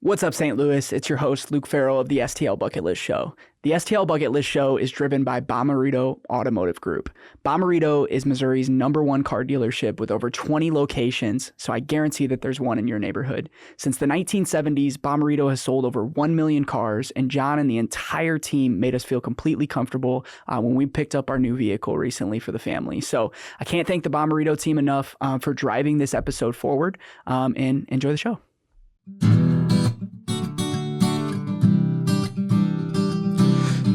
What's up, St. Louis? It's your host, Lucas Farrell of the STL Bucket List Show. The STL Bucket List Show is driven by Bomarito Automotive Group. Bomarito is Missouri's #1 car dealership with over 20 locations, so I guarantee that there's one in your neighborhood. Since the 1970s, Bomarito has sold over 1 million cars, and John and the entire team made us feel completely comfortable when we picked up our new vehicle recently for the family. So I can't thank the Bomarito team enough for driving this episode forward, and enjoy the show.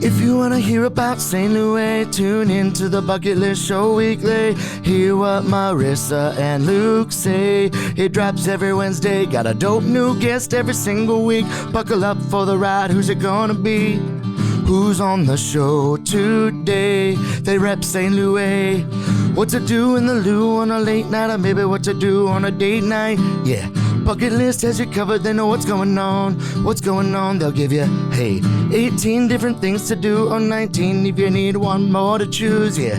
If you want to hear about St. Louis, tune into the Bucket List Show weekly. Hear what Marissa and Luke say. It drops every Wednesday. Got a dope new guest every single week. Buckle up for the ride. Who's it gonna be? Who's on the show today? They rep St. Louis. What to do in the loo on a late night, or maybe what to do on a date night. Yeah, Bucket List has you covered. They know what's going on. What's going on? They'll give you, hey, 18 different things to do, or 19 if you need one more to choose. Yeah,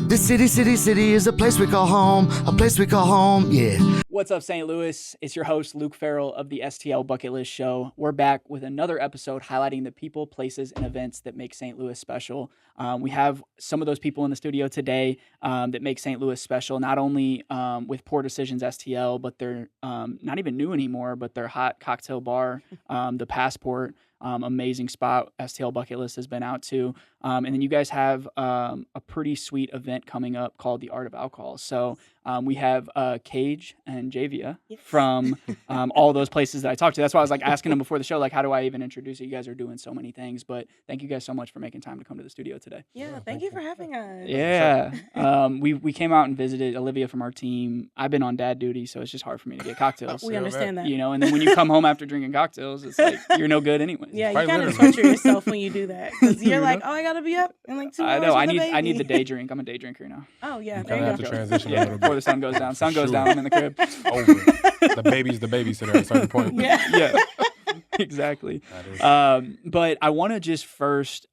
this city is a place we call home. A place we call home. Yeah. What's up, St. Louis? It's your host, Luke Farrell of the STL Bucket List Show. We're back with another episode highlighting the people, places, and events that make St. Louis special. We have some of those people in the studio today that make St. Louis special, not only with Poor Decisions STL, but they're not even new anymore, but their hot cocktail bar, the Passport. Amazing spot STL Bucket List has been out to. And then you guys have a pretty sweet event coming up called The Art of Alcohol. So we have Kaje and Javia from all those places that I talked to. That's why I was like asking them before the show, like, how do I even introduce you? You guys are doing so many things. But thank you guys so much for making time to come to the studio today. Yeah, thank you for having us. Yeah. We came out and visited Olivia from our team. I've been on dad duty, so it's just hard for me to get cocktails. We understand that. You know, and then when you come home after drinking cocktails, it's like you're no good anyway. Yeah, you kind of torture yourself when you do that. Because you're like, oh, I got to be up in like 2 hours. I know. With I need the day drink. I'm a day drinker now. Oh, yeah. There you have to transition a little bit. Before the sun goes down. Sun goes down, I'm in the crib. Over. The baby's the babysitter at a certain point. Yeah. Exactly. But I want to just first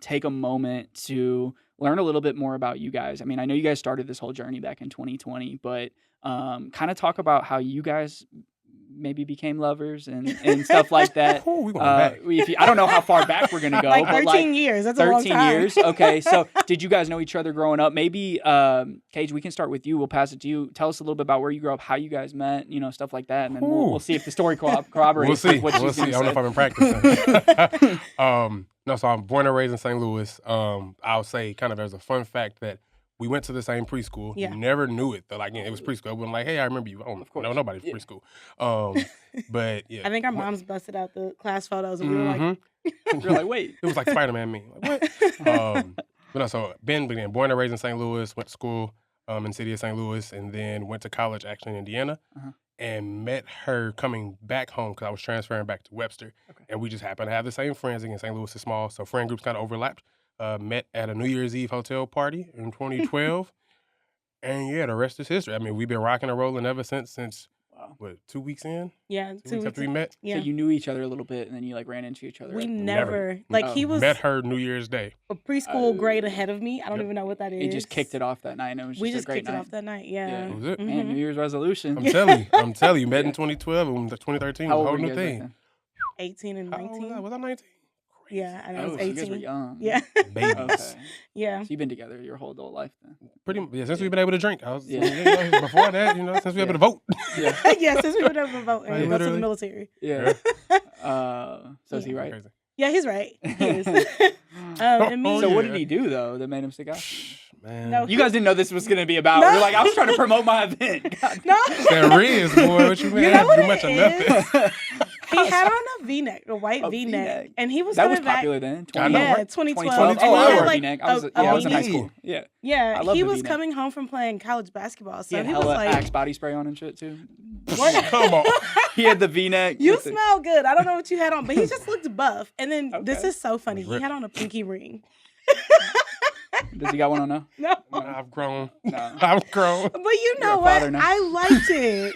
take a moment to learn a little bit more about you guys. I mean, I know you guys started this whole journey back in 2020, but kind of talk about how you guys maybe became lovers and stuff like that. Ooh, we going back. I don't know how far back we're gonna go, like but 13 years. That's a long 13 time. years. Okay, so did you guys know each other growing up? Maybe Kaje, we can start with you. We'll pass it to you. Tell us a little bit about where you grew up, how you guys met, stuff like that, and then we'll see if the story corroborates. We'll see. What We'll she's see. I don't know if say. I've been practicing. No, so I'm born and raised in St. Louis. I'll say kind of as a fun fact that we went to the same preschool. Yeah. Never knew it though. Like it was preschool. It wasn't like, hey, I remember you. I don't know nobody from preschool. But yeah. I think our moms busted out the class photos and we were like, You're like, wait. It was like Spider-Man me. Like, what? But no, so born and raised in St. Louis, went to school in the city of St. Louis, and then went to college actually in Indiana, and met her coming back home because I was transferring back to Webster. Okay. And we just happened to have the same friends. Again, St. Louis is small, so friend groups kind of overlapped. Met at a New Year's Eve hotel party in 2012. And yeah, the rest is history. I mean, we've been rocking and rolling ever since, what, 2 weeks in? Yeah, 2 weeks after we met? Yeah. So you knew each other a little bit, and then you like ran into each other. We never. Like he was met her New Year's Day. a preschool grade ahead of me. I don't even know what that is. It just kicked it off that night. And it was We just just a great kicked it night. off that night. Yeah. That was it. Man, New Year's resolution. I'm telling you, met in 2012 and 2013 How was a old whole were you new guys thing. back 18 and How old 19. was I 19? Yeah, and I was So you guys 18. were young. Yeah. Babies. Okay. Yeah. So you've been together your whole adult life then. Pretty much, since we've been able to drink. Before that, since we were able to vote. Yeah. Yeah, since we were never voting Like, and go to the literally. military. Yeah. So is he right? Crazy. Yeah, he's right. He is. And me, So what yeah. did he do though that made him stick out? Man. No. You guys didn't know this was going to be about. No. You're like, I was trying to promote my event. God. no. That Riz, boy, what you mean? You I know have what too it much of is? nothing. He had on a V-neck, a white A V-neck. V-neck. And he was That was coming back. popular then. I know, Yeah, right? 2012. 2012. Oh, I He had, wore a like, V-neck. a I was in high V-neck. school. Yeah. I Yeah, love he the was V-neck. coming home from playing college basketball. So He had he was hella like, Axe body spray on and shit too. what? Come on. He had the V-neck. You with the- smell good. I don't know what you had on, but he just looked buff. And then this Okay. is so funny. He Rip. had on a pinky ring. Does he got one on now? No. I've grown. No. I've grown. But you You're know a what? father now. I liked it.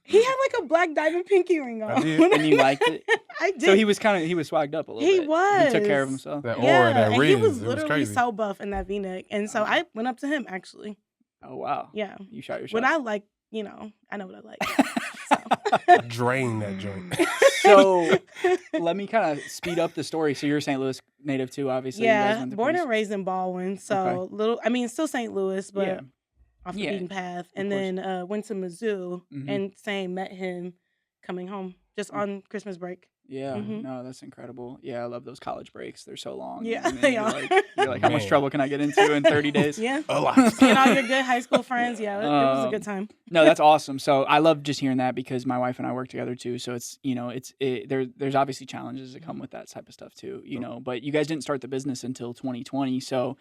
He had like a black diamond pinky ring on. I did. And you liked it? I did. So he was swagged up a little He bit. was. He took care of himself. That yeah, aura, that and Riz, he was it was literally crazy. so buff in that V-neck. And so I went up to him actually. Oh, wow. Yeah. You shot your shot. When I like, I know what I like. Drain that joint. So let me kind of speed up the story. So you're a St. Louis native too, obviously. You guys Yeah, went to born pretty and raised in Baldwin, so still St. Louis, but Yeah. off the Yeah, beaten path. of And course. then went to Mizzou Mhm. and met him coming home just on Christmas break. Yeah, Mhm. no, that's incredible. Yeah, I love those college breaks. They're so long. Yeah, and then they you're are. like, how much Man. trouble can I get into in 30 days? Yeah. A lot. Seeing all your good high school friends. Yeah, it was a good time. No, that's awesome. So I love just hearing that because my wife and I work together too. So it's there's obviously challenges that come with that type of stuff too. But you guys didn't start the business until 2020. So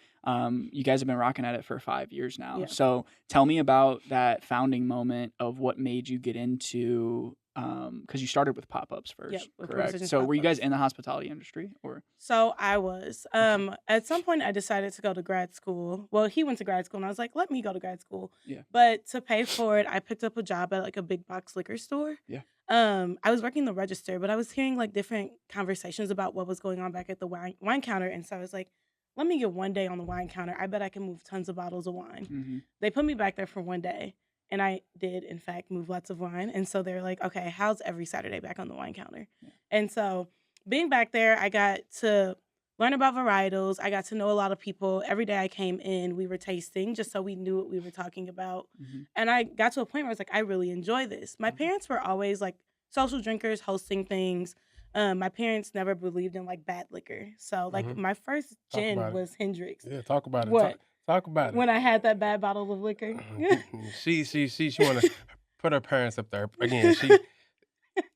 you guys have been rocking at it for 5 years now. Yeah. So tell me about that founding moment of what made you get into because you started with pop-ups first, Yep, with correct? Precision So were you guys Pop-Ups. in the hospitality industry or? So I was. At some point, I decided to go to grad school. Well, he went to grad school, and I was like, let me go to grad school. Yeah. But to pay for it, I picked up a job at like a big box liquor store. Yeah. I was working the register, but I was hearing like different conversations about what was going on back at the wine counter, and so I was like, let me get one day on the wine counter. I bet I can move tons of bottles of wine. Mm-hmm. They put me back there for one day. And I did, in fact, move lots of wine. And so they're like, okay, how's every Saturday back on the wine counter? Yeah. And so being back there, I got to learn about varietals. I got to know a lot of people. Every day I came in, we were tasting just so we knew what we were talking about. Mm-hmm. And I got to a point where I was like, I really enjoy this. My parents were always like social drinkers, hosting things. My parents never believed in like bad liquor. So like my first gin was Hendrix. Yeah, talk about it. What? Talk about it. When I had that bad bottle of liquor. She want to put her parents up there again.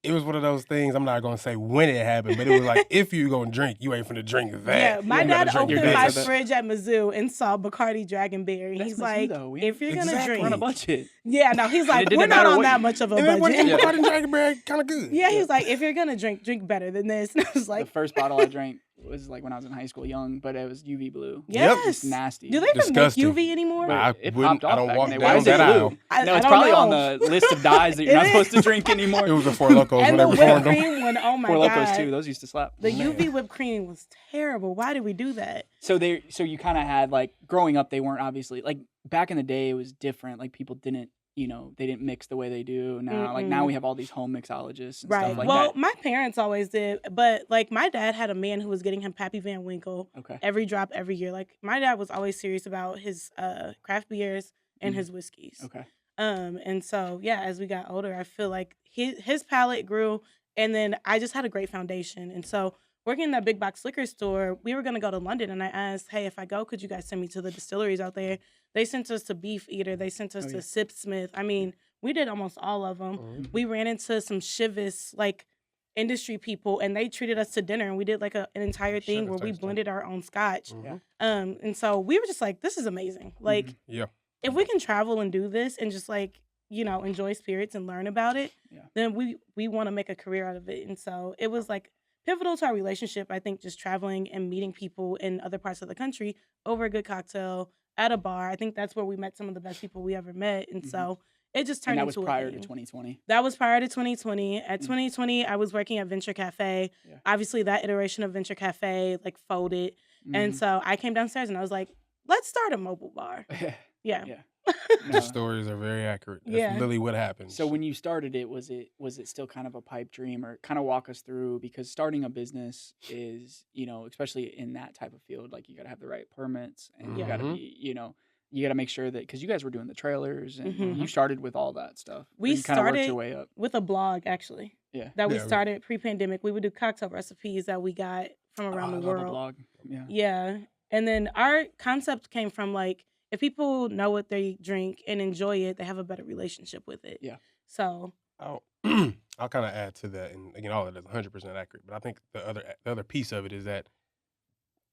It was one of those things. I'm not gonna say when it happened, but it was like if you gonna drink, you ain't finna drink that. Yeah, my You gotta dad drink opened your my best. fridge at Mizzou and saw Bacardi Dragonberry. That's He's Mizzou, like, though. if you're gonna Exactly. We're on a drink, budget. yeah, no, he's like, it didn't we're not matter on what that you- much of a And then budget. Bacardi and Dragonberry kind of good. Yeah, he's like, if you're gonna drink better than this. And I was like, The first bottle I drank was like when I was in high school, young, but it was UV blue. yes, It's nasty. do they even Disgusting. make UV anymore? But I wouldn't- I don't walk then. down Why is that it blue? aisle. I No, it's don't probably know. on the list of dyes that you're It not is. supposed to drink anymore. It was the Four Locos And when the they whipped reformed them. cream one, oh my Four god, Locos too. Those used to slap. the Man. UV whipped cream was terrible. Why did we do that? So you kind of had like growing up, they weren't obviously like back in the day. It was different. Like people didn't, they didn't mix the way they do now. Like now we have all these home mixologists and Right. stuff like well, that. my parents always did, but like my dad had a man who was getting him Pappy Van Winkle Okay. every drop every year. Like my dad was always serious about his craft beers and his whiskeys. Okay. And so yeah, as we got older, I feel like his palate grew, and then I just had a great foundation. And so working in that big box liquor store, we were gonna go to London, and I asked, hey, if I go, could you guys send me to the distilleries out there? They sent us to Beef Eater. They sent us to Sipsmith. I mean, we did almost all of them. We ran into some Chivas like industry people, and they treated us to dinner, and we did like an entire thing Chivas where we tastes blended our own scotch. Yeah. And so we were just like, this is amazing. Like Yeah. if we can travel and do this and just like, enjoy spirits and learn about it, then we want to make a career out of it. And so it was like pivotal to our relationship, I think, just traveling and meeting people in other parts of the country over a good cocktail at a bar. I think that's where we met some of the best people we ever met. And so it just turned And that was into prior a to thing. 2020. That was prior to 2020. At 2020, I was working at Venture Cafe. Yeah. Obviously, that iteration of Venture Cafe like folded. And Mhm. so I came downstairs and I was like, let's start a mobile bar. Yeah. Yeah. The No. stories are very accurate. That's Yeah. literally what happened. So when you started it, was it still kind of a pipe dream, or kind of walk us through, because starting a business is, especially in that type of field, like you got to have the right permits, and you got to be, you got to make sure that, because you guys were doing the trailers and you started with all that stuff. We you kind of worked started your way up. with a blog, actually, Yeah. that we Yeah. started pre-pandemic. We would do cocktail recipes that we got from around I the love a world. blog. Yeah. Yeah. And then our concept came from like, if people know what they drink and enjoy it, they have a better relationship with it. Yeah. So I'll kind of add to that, and again, all of that is 100% accurate. But I think the other piece of it is that,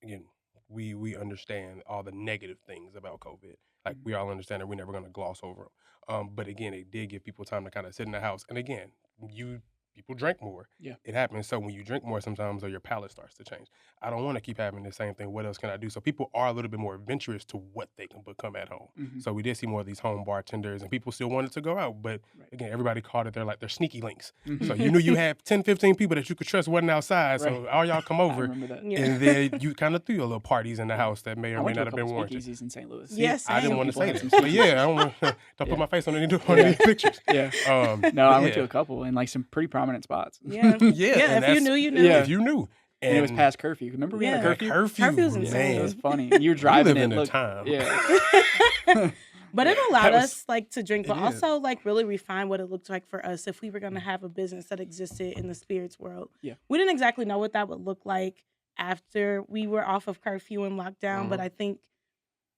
again, we understand all the negative things about COVID. Like we all understand that we're never going to gloss over them. But again, it did give people time to kind of sit in the house. And again, you people drink more. Yeah. It happens. So when you drink more sometimes, or your palate starts to change. I don't want to keep having the same thing. What else can I do? So people are a little bit more adventurous to what they can become at home. Mhm. So we did see more of these home bartenders, and people still wanted to go out. But Right. again, everybody called it their sneaky links. Mhm. So you knew you had 10, 15 people that you could trust wasn't outside. So Right. all y'all come I over. remember that. Yeah. And then you kind of threw your little parties in the house that may I or may went to not a have been couple warranted. speakeasies in St. Louis. Yes, I didn't same. want to People say had that, some but yeah, I don't want to Yeah. put my face on any pictures. Yeah. No, No, I went to a couple in like some pretty prominent spots. Yeah. Yeah, and If you that's- knew, you knew. Yeah. If you knew, And it was past curfew. Remember we had a Yeah. curfew? Curfew's Yeah, insane. it was man. funny. You were driving live it. in a Look, time. yeah. But it Yeah, allowed that was- us like to drink, but It is. also like really refine what it looked like for us if we were gonna have a business that existed in the spirits world. Yeah. We didn't exactly know what that would look like after we were off of curfew and lockdown, but Mhm. I think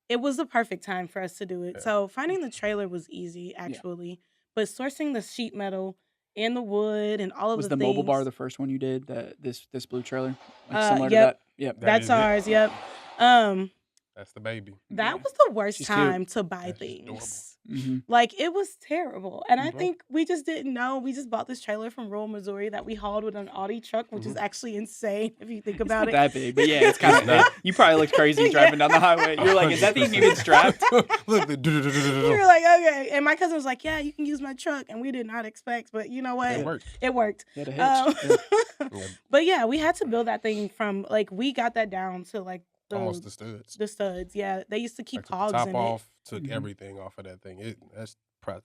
it was the perfect time for us to do it. Yeah. So finding the trailer was easy actually, but sourcing the sheet metal and the wood and all of Was the the mobile bar things- the first one you did? This blue trailer? Like Uh, similar yep. to that? Yep. That That's is it. ours. Yep. Um, That's the baby. that Yeah. was the worst She's cute. time to buy That's just adorable. things. Mm-hmm. Like it was terrible. And I Mhm. think we just didn't know. We just bought this trailer from rural Missouri that we hauled with an Audi truck, which is actually insane if you think It's about not it. that big, but yeah, it's kind of. not. You probably looked crazy Yeah. driving down the highway. You're like, is that thing even strapped? Look, We were like, okay. And my cousin was like, yeah, you can use my truck. And we did not expect, but you know what? it worked. It worked. You had a hitch. Um, Yeah. But yeah, we had to build that thing from like, we got that down to like Almost the studs. the studs. Yeah. They used to keep Like, took the hogs top in off, took Mhm. everything off of that thing. That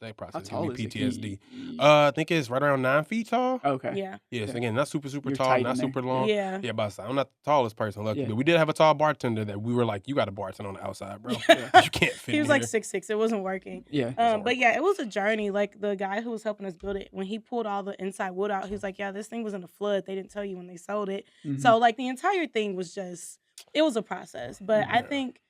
How process tall gave me is it? PTSD. I think it's right around 9 feet tall. it. Okay. Yeah. Yes, Okay. again, not super You're tall, tight not in there. super long. Yeah. Yeah, but I'm not the tallest person, luckily. Yeah. But we did have a tall bartender that we were like, you got to bartend on the outside, bro. Yeah. You can't fit He was in like here. 6'6". It wasn't working. Yeah. But yeah, it was a journey. Like the guy who was helping us build it, when he pulled all the inside wood out, he was like, yeah, this thing was in a flood. They didn't tell you when they sold it. Mhm. So like the entire thing was just, it was a process. But I Yeah. think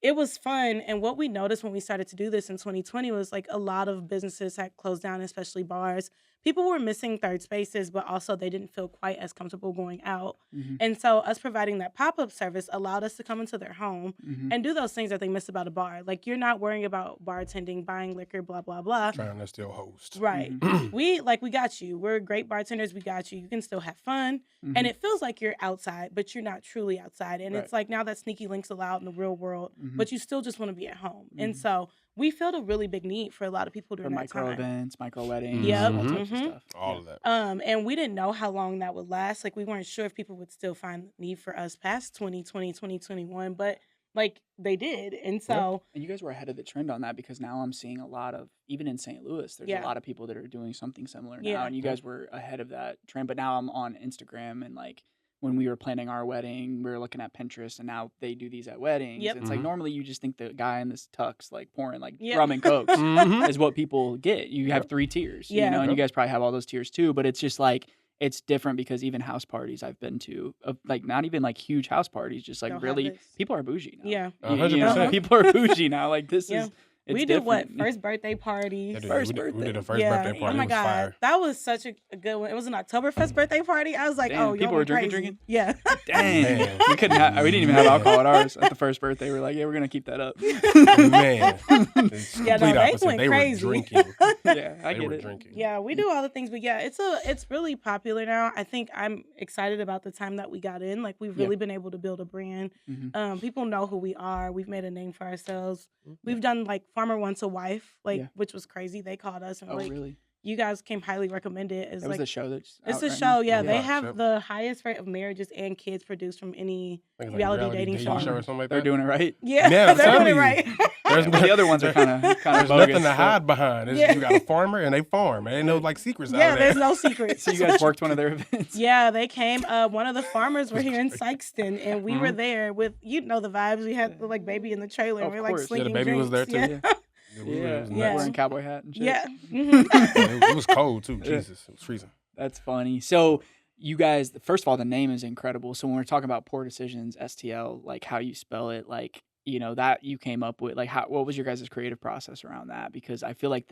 it was fun. And what we noticed when we started to do this in 2020 was like a lot of businesses had closed down, especially bars. People were missing third spaces, but also they didn't feel quite as comfortable going out. Mhm. And so us providing that pop-up service allowed us to come into their home Mhm. and do those things that they miss about a bar. Like you're not worrying about bartending, buying liquor, blah, blah, blah. Trying to still host. Right. Mhm. We got you. We're great bartenders. We got you. You can still have fun. And Mhm. it feels like you're outside, but you're not truly outside. And Right. it's like now that sneaky links allowed in the real world, Mhm. but you still just want to be at home. And Mhm. so we filled a really big need for a lot of people For during that micro time. events, micro weddings, Yep. all types of Mhm. stuff. All Yeah. of that. And we didn't know how long that would last. Like we weren't sure if people would still find need for us past 2020, 2021, but like they did. And so And you guys were ahead of the trend on that because now I'm seeing a lot of, even in St. Louis, there's Yeah. a lot of people that are doing something similar now. Yeah. And you guys were ahead of that trend. But now I'm on Instagram and like when we were planning our wedding, we were looking at Pinterest and now they do these at weddings. Yep. It's like Mhm. normally you just think the guy in this tux like pouring like Yeah. rum and cokes Mhm. is what people get. You have Yep. 3 tiers, Yeah. you know, and you Yep. guys probably have all those tiers too. But it's just like, it's different because even house parties I've been to, of like not even like huge house parties, just like Don't have really this. people are bougie now. yeah. You know, 100%. people are bougie now. Like this Yeah. is it's We did what? different. First birthday party. Yeah, dude, First we did birthday. a first Yeah. birthday Oh party. my It was God. fire. That was such a good one. It was an Oktoberfest birthday party. I was like, Damn, oh, people y'all were went drinking, crazy. drinking? Yeah. Dang, Man. we couldn't have. We didn't even have alcohol at ours at the first birthday. We're like, yeah, we're gonna keep that up. Man. It's Yeah, no, complete they opposite. went They crazy. were drinking. Yeah, I They get were it. drinking. Yeah, we do all the things, but yeah, it's really popular now. I think I'm excited about the time that we got in. Like we've Yeah. really been able to build a brand. Mhm. People know who we are. We've made a name for ourselves. We've done like Farmer Wants a Wife, like Yeah. which was crazy. They called us and Oh, like really? you guys came highly recommended as That was like the show that's it's out a right show. now? Yeah, they Yeah. have Yep. the highest rate of marriages and kids produced from any I think it's like a reality dating show. or something like They're that. doing it right. Yeah, Yeah, I'm they're doing telling it you. right. There's But the other ones are kind of There's bogus. nothing to but- hide behind. It's, Yeah. You got a farmer and they farm. Ain't no like secrets out Yeah, of there's that. no secrets. So you guys worked one of their events. Yeah, they came. One of the farmers were here in Sykeston, and we were there with the vibes. We had the like baby in the trailer, and Of we were like course. Yeah, the slinging baby was there, drinks. too. Yeah, Yeah, It was Yeah. nuts. wearing cowboy hat and shit. yeah. Mhm. It was cold too. Jesus, it was freezing. That's funny. So you guys, first of all, the name is incredible. So when we're talking about Poor Decisions, STL, like how you spell it, like, you know, that you came up with, like, what was your guys' creative process around that? Because I feel like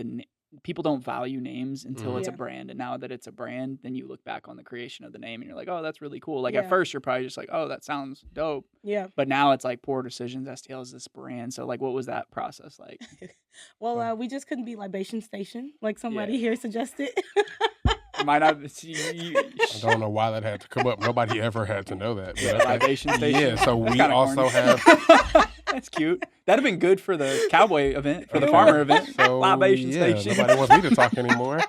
people don't value names until it's a Yeah. brand. And now that it's a brand, then you look back on the creation of the name and you're like, oh, that's really cool. Like Yeah. at first you're probably just like, oh, that sounds dope. Yeah. But now it's like Poor Decisions, STL is this brand. So like, what was that process like? Well, we just couldn't be Libation Station, like somebody Yeah. here suggested. might not. I don't know why that had to come up. Nobody ever had to know that. But Libation station. Yeah, so That's we kinda also corny. have. That's cute. That'd have been good for the cowboy event, for the farmer event. So, Libation yeah, station. nobody wants me to talk anymore.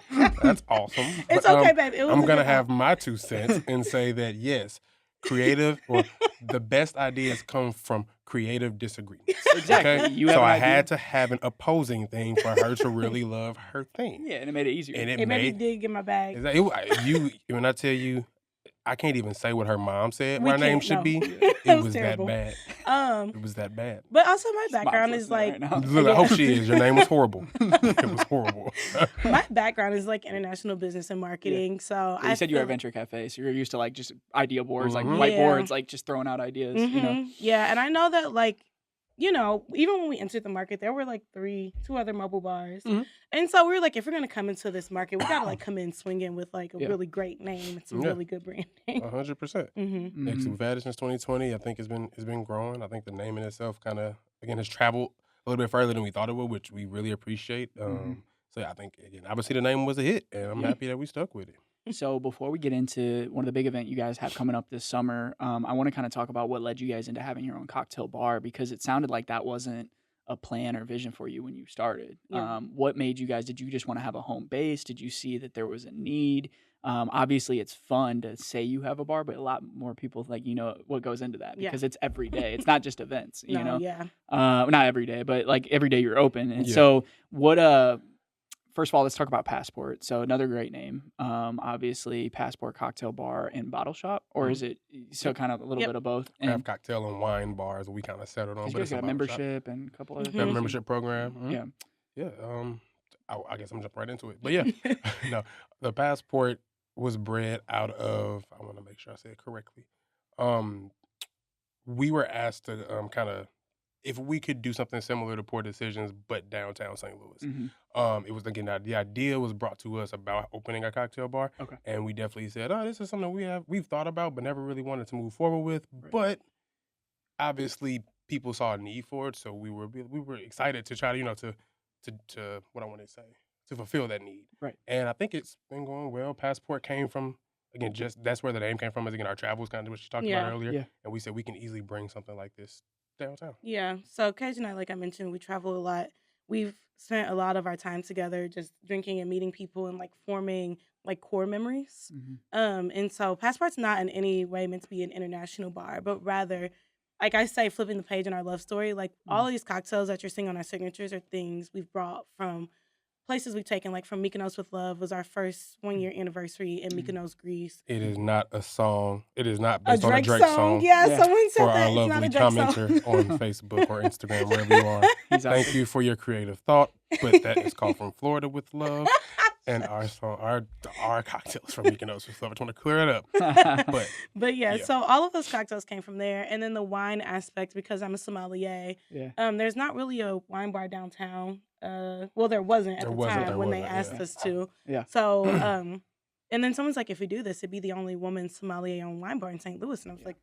That's awesome. It's But, okay, babe. It was I'm a going to good have my 2 cents and say that, yes, creative or the best ideas come from creative disagreements. Exactly. Okay? You have So an I idea. had to have an opposing thing for her to really love her thing. Yeah, and it made it easier. And It made me dig in my bag. when I tell you, I can't even say what her mom said We my name can't, should no. be. It It was was that terrible. bad. Um, It was that bad. but also my Mom's background is listening like right now. Look, I yeah. hope she is. Your name was horrible. It was horrible. my background is like international business and marketing. So Yeah, you said you were feel at Venture Cafe, so you're used to like just idea boards, like Mhm. whiteboards, Yeah. like just throwing out ideas. You know, Yeah, and I know that like, even when we entered the market, there were like two other mobile bars. Mhm. And so we were like, if we're gonna come into this market, we gotta like come in swinging with like a Yeah. really great name and some Yeah. really good branding. 100%. Mm-hmm. Next, Mhm. we've had it since 2020. I think it's been growing. I think the name in itself kind of again has traveled a little bit further than we thought it would, which we really appreciate. So yeah, I think again, obviously the name was a hit, and I'm happy that we stuck with it. So before we get into one of the big events you guys have coming up this summer, I want to kind of talk about what led you guys into having your own cocktail bar, because it sounded like that wasn't a plan or vision for you when you started. Yeah. What made you guys? Did you just want to have a home base? Did you see that there was a need? Obviously, it's fun to say you have a bar, but a lot more people like what goes into that, Yeah. because it's every day. It's not just events. You No, know, yeah. not every day, but like every day you're open. And Yeah. so what? First of all, let's talk about Passport. So another great name. Obviously, Passport Cocktail Bar and Bottle Shop, or is it so kind of a little Yep. bit of both? I have And cocktail and wine bars. We kind of settled on, 'cause you but guys it's a got a bottle shop. membership and a couple other Mhm. We have a things. membership program. Mhm. Yeah. Yeah. I guess I'm jumping right into it. But yeah, no, the Passport was bred out of. I want to make sure I say it correctly. We were asked to kind of if we could do something similar to Poor Decisions, but downtown St. Louis. Mhm. It was again the idea was brought to us about opening a cocktail bar, Okay. and we definitely said, "Oh, this is something we've thought about, but never really wanted to move forward with." Right. But obviously, people saw a need for it, so we were excited to try to what I want to say to fulfill that need. Right. And I think it's been going well. Passport came from again just that's where the name came from. Is again our travels, kind of what you talked Yeah. about earlier. Yeah. And we said we can easily bring something like this downtown. Yeah. So Kaje and I, like I mentioned, we travel a lot. We've spent a lot of our time together just drinking and meeting people and like forming like core memories. Mhm. And so Passport's not in any way meant to be an international bar, but rather, like I say, flipping the page in our love story, like all of these cocktails that you're seeing on our signatures are things we've brought from places we've taken, like from Mykonos with Love was our first 1-year anniversary in Mykonos, Greece. It is not a song. It is not A based on a Drake Drake song. song. Yeah, Yeah. someone said For that. our It's not a lovely Drake song. commenter on Facebook or Instagram, wherever you are. He's out Thank there. you for your creative thought, but that is called From Florida with Love. And our song, our cocktails from Mykonos with Love. I just want to clear it up. But But yeah, Yeah. so all of those cocktails came from there. And then the wine aspect, because I'm a sommelier, Yeah. there's not really a wine bar downtown. Well, there wasn't at There the wasn't, time there when they wasn't, asked yeah. us to. Yeah. So, and then someone's like, if we do this, it'd be the only woman sommelier owned wine bar in St. Louis. And I was Yeah. like,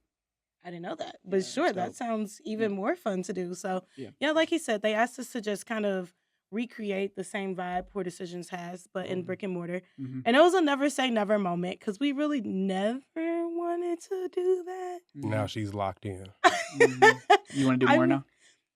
I didn't know that. But Yeah, sure, that's that dope. sounds even more fun to do. So, Yeah. yeah, like he said, they asked us to just kind of recreate the same vibe Poor Decisions has, but in brick and mortar. Mhm. And it was a never say never moment because we really never wanted to do that. now she's locked in. Mhm. You want to do more I'm- now?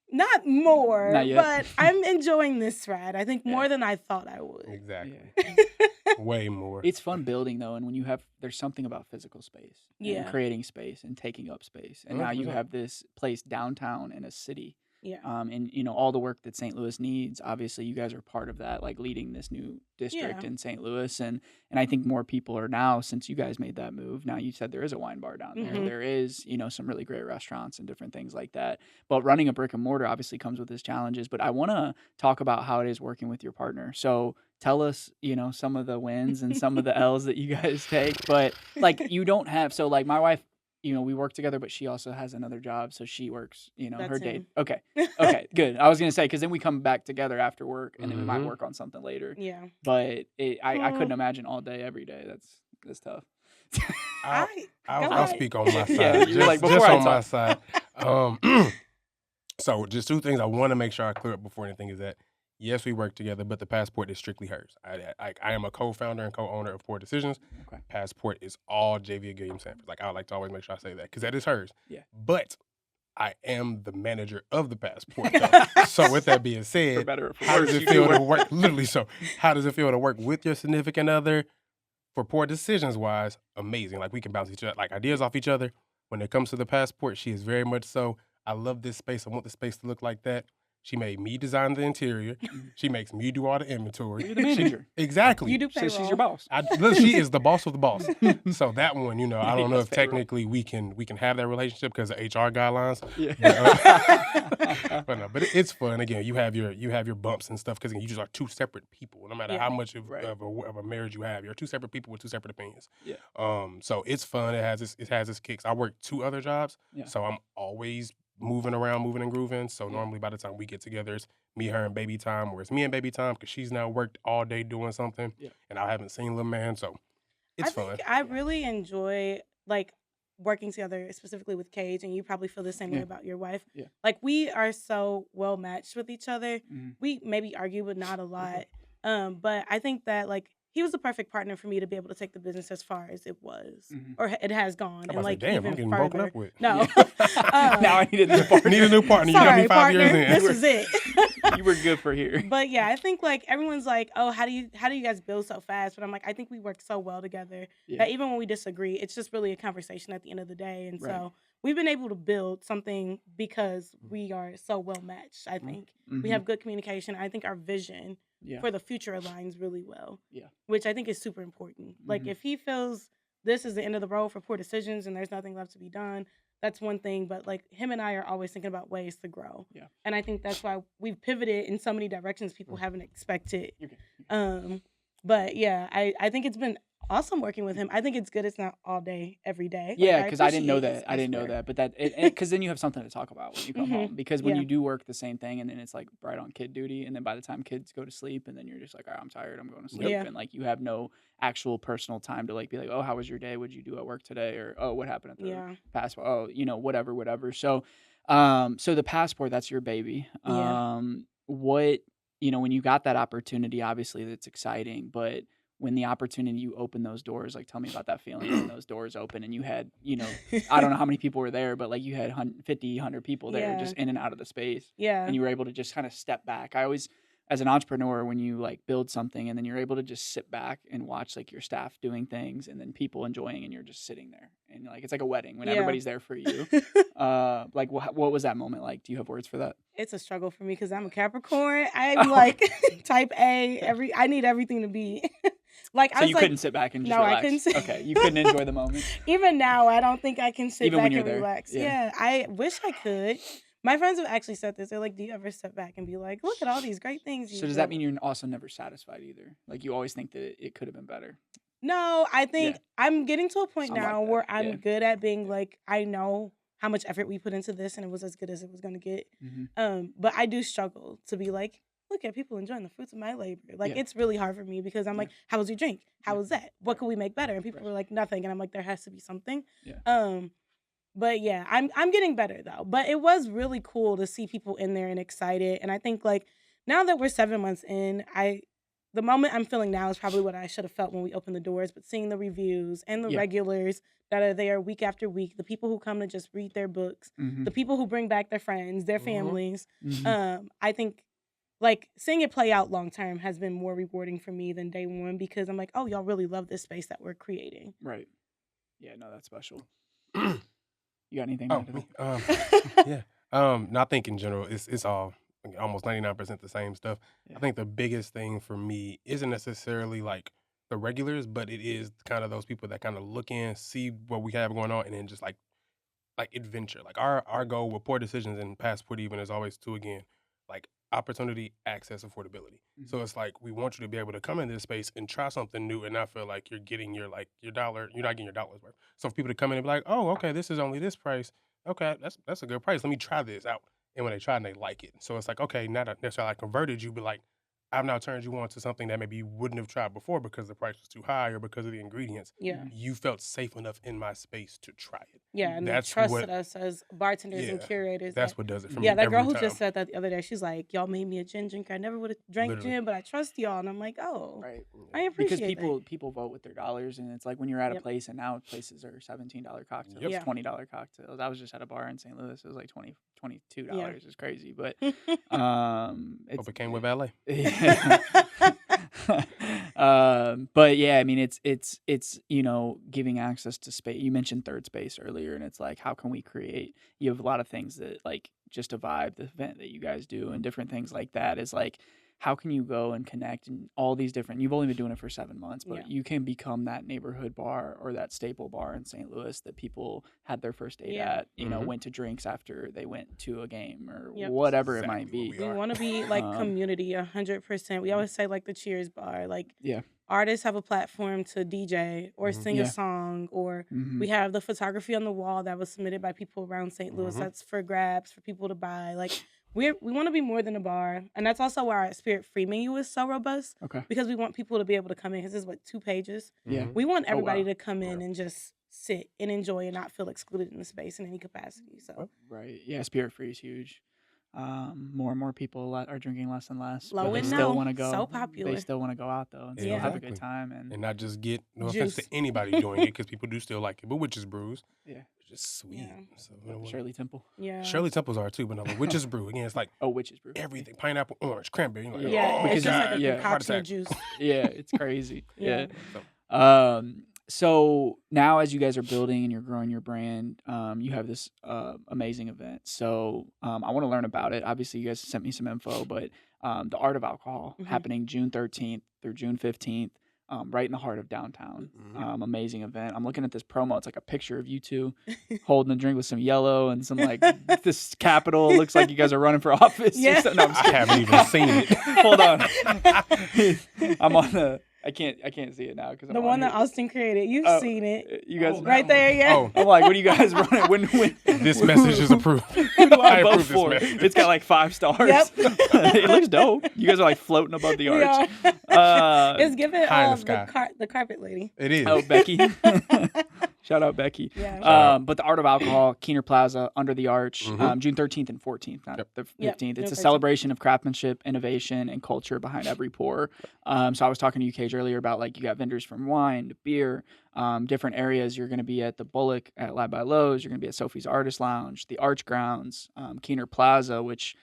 Not more, Not yet. but I'm enjoying this ride. I think Yeah. more than I thought I would. Exactly. Yeah. Way more. It's fun building though, and when there's something about physical space, and Yeah. creating space and taking up space, and now you 100%. have this place downtown in a city. Yeah. And all the work that St. Louis needs. Obviously, you guys are part of that, like leading this new district Yeah. in St. Louis, and I think more people are now, since you guys made that move. Now you said there is a wine bar down there. Mhm. There is some really great restaurants and different things like that. But running a brick and mortar obviously comes with its challenges. But I want to talk about how it is working with your partner. So tell us, some of the wins and some of the L's that you guys take. But like you don't have like my wife. We work together, but she also has another job, so she works, her That's day. him. Okay, okay, good. I was gonna say because then we come back together after work, and then we might Mhm. work on something later. Yeah. But I couldn't Oh. imagine all day every day. That's tough. I'll, Go I'll ahead. speak on my side. Yeah, you're like, just before I on my talk. side. So just two things I want to make sure I clear up before anything is that Yes, we work together, but the passport is strictly hers. I am a co-founder and co-owner of Poor Decisions. Okay. Passport is all Javia Gilliam-Sanford. Like, I would like to always make sure I say that because that is hers. Yeah. But I am the manager of the passport. Though. So with that being For said, better or for how worse, does it you feel do to work. work? Literally, so how does it feel to work with your significant other? For Poor Decisions wise, amazing. Like, we can bounce each other, like, ideas off each other. When it comes to the passport, she is very much so. I love this space. I want the space to look like that. She made me design the interior. She makes me do all the inventory. You're the manager. Exactly. You do So payroll. she's your boss. Look, she is the boss of the boss. So that one, I don't know Yes, if payroll. technically we can have that relationship because of HR guidelines. Yeah. But it's fun. Again, you have your bumps and stuff because you just are two separate people. No matter Yeah. how much of Right. a marriage you have, you're two separate people with two separate opinions. Yeah. So it's fun. It has its kicks. I work 2 other jobs, Yeah. so I'm always moving around, moving and grooving. So normally by the time we get together, it's me, her, and baby time, or it's me and baby time because she's now worked all day doing something, Yeah. and I haven't seen little man. So it's I fun. think I really enjoy like working together, specifically with Kaje, and you probably feel the same way Yeah. about your wife. Yeah. Like we are so well matched with each other. Mhm. We maybe argue, but not a lot. But I think that like he was the perfect partner for me to be able to take the business as far as it was, Mhm. or it has gone, I'm and about to say, like damn, I'm even getting further. broken up with. No, Now I need a new partner. Need a new partner. You got sorry, me 5 partner. years in. This is it. You were good for here. But yeah, I think like everyone's like, oh, how do you guys build so fast? But I'm like, I think we work so well together Yeah. that even when we disagree, it's just really a conversation at the end of the day. And Right. so we've been able to build something because we are so well matched. I think we Mhm. have good communication. I think our vision Yeah. for the future aligns really well. Yeah. Which I think is super important. Like Mhm. if he feels this is the end of the road for Poor Decisions and there's nothing left to be done, that's one thing. But like him and I are always thinking about ways to grow. Yeah. And I think that's why we've pivoted in so many directions people haven't expected. Okay. But yeah, I think it's been awesome working with him. I think it's good it's not all day, every day. Like, Yeah, because I didn't know appreciate his that. I didn't know effort. that. But that, because then you have something to talk about when you come Mhm. home. Because when Yeah. you do work the same thing, and then it's like right on kid duty, and then by the time kids go to sleep, and then you're just like, all right, I'm tired, I'm going to sleep, Yeah. and like you have no actual personal time to like be like, oh, how was your day? What'd you do at work today? Or oh, what happened at the Yeah. passport? Oh, whatever. So, so the passport, that's your baby. Yeah. What when you got that opportunity, obviously that's exciting, but when the opportunity you open those doors, like tell me about that feeling when those doors open and you had, I don't know how many people were there, but like you had 50, 100 people there Yeah. just in and out of the space, Yeah. and you were able to just kind of step back. I always, as an entrepreneur, when you like build something and then you're able to just sit back and watch like your staff doing things and then people enjoying, and you're just sitting there and like it's like a wedding when Yeah. everybody's there for you. Like what was that moment like? Do you have words for that? It's a struggle for me because I'm a Capricorn. I'm like type A. I need everything to be like. So I was you like, couldn't sit back and just no, I relax? couldn't sit- Okay, you couldn't enjoy the moment. even now, I don't think I can sit Even when back you're and there, relax. yeah. Yeah, I wish I could. My friends have actually said this. They're like, "Do you ever step back and be like, look at all these great things?" So does that mean you're also never satisfied either? Like you always think that it could have been better? No, I think Yeah. I'm getting to a point I'm like now that, where I'm yeah. good at being like, I know how much effort we put into this, and it was as good as it was gonna get. Mhm. But I do struggle to be like, look at people enjoying the fruits of my labor. Like Yeah. it's really hard for me because I'm Yeah. like, how was your drink? How Yeah. was that? What Right. could we make better? And people Right. were like, nothing. And I'm like, there has to be something. Yeah. But yeah, I'm getting better though. But it was really cool to see people in there and excited. And I think like now that we're 7 months in, the moment I'm feeling now is probably what I should have felt when we opened the doors. But seeing the reviews and the Yeah. regulars that are there week after week, the people who come to just read their books, Mhm. the people who bring back their friends, their Mhm. families, Mhm. I think like seeing it play out long term has been more rewarding for me than day one because I'm like, oh, y'all really love this space that we're creating. Right. Yeah, no, that's special. You got anything to Oh, add to me. that? Yeah. No, I think in general, it's all almost 99% the same stuff. Yeah. I think the biggest thing for me isn't necessarily like the regulars, but it is kind of those people that kind of look in, see what we have going on, and then just like adventure. Like our goal with Poor Decisions and Passport even is always to again, like opportunity, access, affordability. So it's like we want you to be able to come in this space and try something new and not feel like you're getting your dollar, you're not getting your dollar's worth. So for people to come in and be like, oh, okay, this is only this price. Okay, that's a good price. Let me try this out. And when they try and they like it. So it's like, okay, not necessarily I converted you, but like I've now turned you on to something that maybe you wouldn't have tried before because the price was too high or because of the ingredients. Yeah. You felt safe enough in my space to try it. Yeah, and they That's trusted what, us as bartenders and yeah, curators. that's what does it for me Yeah, that every girl who time. just said that the other day, she's like, "Y'all made me a gin drinker. I never would have drank Literally. gin, but I trust y'all." And I'm like, "Oh, Right. I Because appreciate that." people vote with their dollars, and it's like when you're at a Yep. place, and now places are $17 cocktails, Yep. Yeah. $20 cocktails. I was just at a bar in St. Louis. It was like $22. Yeah. It's crazy, but it's Hope it came with valet. yeah. But yeah, I mean, it's giving access to space. You mentioned third space earlier, and it's like, how can we create? You have a lot of things that like just a vibe, the event that you guys do, and different things like that. Is like, how can you go and connect and all these different? You've only been doing it for 7 months, but Yeah. you can become that neighborhood bar or that staple bar in St. Louis that people had their first date Yeah. at. Went to drinks after they went to a game or Yep. whatever it Exactly might what be. we We are. want to be like Um, community 100%. We always say like the Cheers bar. Like Yeah. artists have a platform to DJ or sing Yeah. a song, or Mhm. we have the photography on the wall that was submitted by people around St. Louis. Mhm. That's for grabs for people to buy. Like we want to be more than a bar, and that's also why our Spirit Free menu is so robust Okay. because we want people to be able to come in. Because this is what 2 pages. Yeah. Mhm. We want Oh, everybody wow. to come in and just sit and enjoy and not feel excluded in the space in any capacity. So Right. Yeah, Spirit Free is huge. More and more people are drinking less and less, low but they and still no, want to go. so They popular. still want to go out though and still Yeah. have a good Exactly. time. And And not just get, no offense to Juice. anybody doing it, because people do still like it, but witch's brews, yeah, it's just sweet. Yeah. So, you know what? Shirley Temple. Yeah. Shirley Temples are too, but no, the witch's brew, again, it's like Oh, Witch's Brew. everything, pineapple, orange, cranberry. You're like, Yeah, oh, because it's just like a yeah, heart concoction of attack. juice. Yeah, it's crazy. Yeah. Yeah. So now as you guys are building and you're growing your brand, you have this amazing event. So I want to learn about it. Obviously, you guys sent me some info, but the Art of Alcohol Mhm. happening June 13th through June 15th, right in the heart of downtown. Amazing event. I'm looking at this promo. It's like a picture of you two holding a drink with some yellow and some like this Capitol. Looks like you guys are running for office. Yeah. Or something. No, I'm just I haven't even seen it. Hold on. I'm on the. I can't see it now because The one that Austin created. You've Oh, seen it. You guys Right there, yeah. Oh, I'm like, what are you guys running? When this message is approved. Who do I I vote approve this for? message. It's got like 5 stars. Yep. It looks dope. You guys are like floating above the We arch. are. It's giving high in the sky. the carpet lady. It is. Oh, Becky. Shout out Becky. Yeah. But the Art of Alcohol, Keener Plaza, Under the Arch, Mhm. June 13th and 14th, not Yep. the 15th. Yep, It's June a 13th. celebration of craftsmanship, innovation, and culture behind every pour. So I was talking to you, Kaje, earlier about like you got vendors from wine to beer, different areas. You're going to be at the Bullock at Lab by Lowe's. You're going to be at Sophie's Artist Lounge, the Arch Grounds, Keener Plaza, which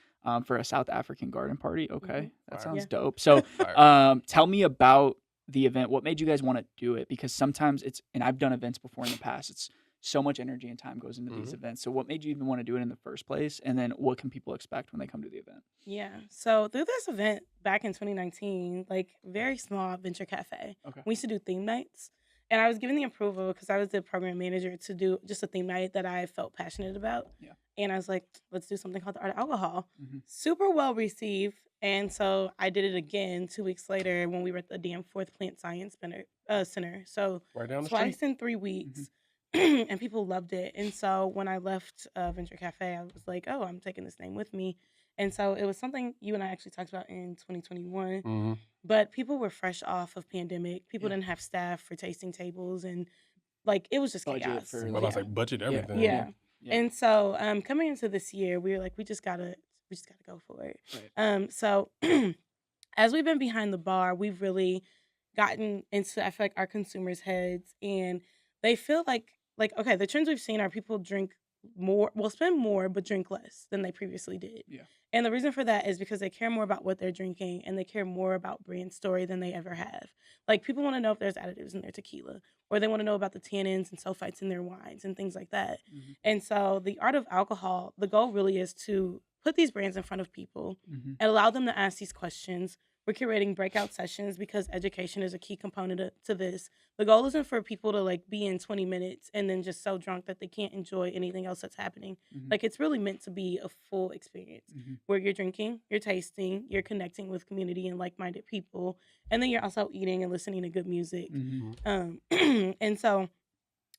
for a South African garden party. Okay, that Fire. sounds Yeah. dope. So Fire. tell me about the event. What made you guys want to do it? Because sometimes and I've done events before in the past. It's so much energy and time goes into these events. So what made you even want to do it in the first place? And then what can people expect when they come to the event? Yeah. So through this event back in 2019, like very small venture cafe, Okay. we used to do theme nights. And I was given the approval because I was the program manager to do just a theme night that I felt passionate about. Yeah. And I was like, let's do something called the Art of Alcohol. Mhm. Super well received. And so I did it again 2 weeks later when we were at the Danforth Plant Science Center. So Right down the twice street. in 3 weeks. And people loved it. And so when I left Venture Cafe, I was like, oh, I'm taking this name with me. And so it was something you and I actually talked about in 2021. Mhm. But people were fresh off of pandemic. People Yeah. didn't have staff for tasting tables, and like it was just Budget chaos. for, Well, I was like, budget everything. Yeah. Yeah. And so coming into this year, we were like, we just gotta go for it. Right. So as we've been behind the bar, we've really gotten into, I feel like, our consumers' heads, and they feel like okay, the trends we've seen are people drink more, will spend more, but drink less than they previously did. Yeah. And the reason for that is because they care more about what they're drinking and they care more about brand story than they ever have. Like people want to know if there's additives in their tequila, or they want to know about the tannins and sulfites in their wines and things like that. Mhm. And so the Art of Alcohol, the goal really is to put these brands in front of people Mhm. and allow them to ask these questions. We're curating breakout sessions because education is a key component to this. The goal isn't for people to like be in 20 minutes and then just so drunk that they can't enjoy anything else that's happening. Mhm. Like it's really meant to be a full experience Mhm. where you're drinking, you're tasting, you're connecting with community and like-minded people, and then you're also eating and listening to good music. Mhm. And so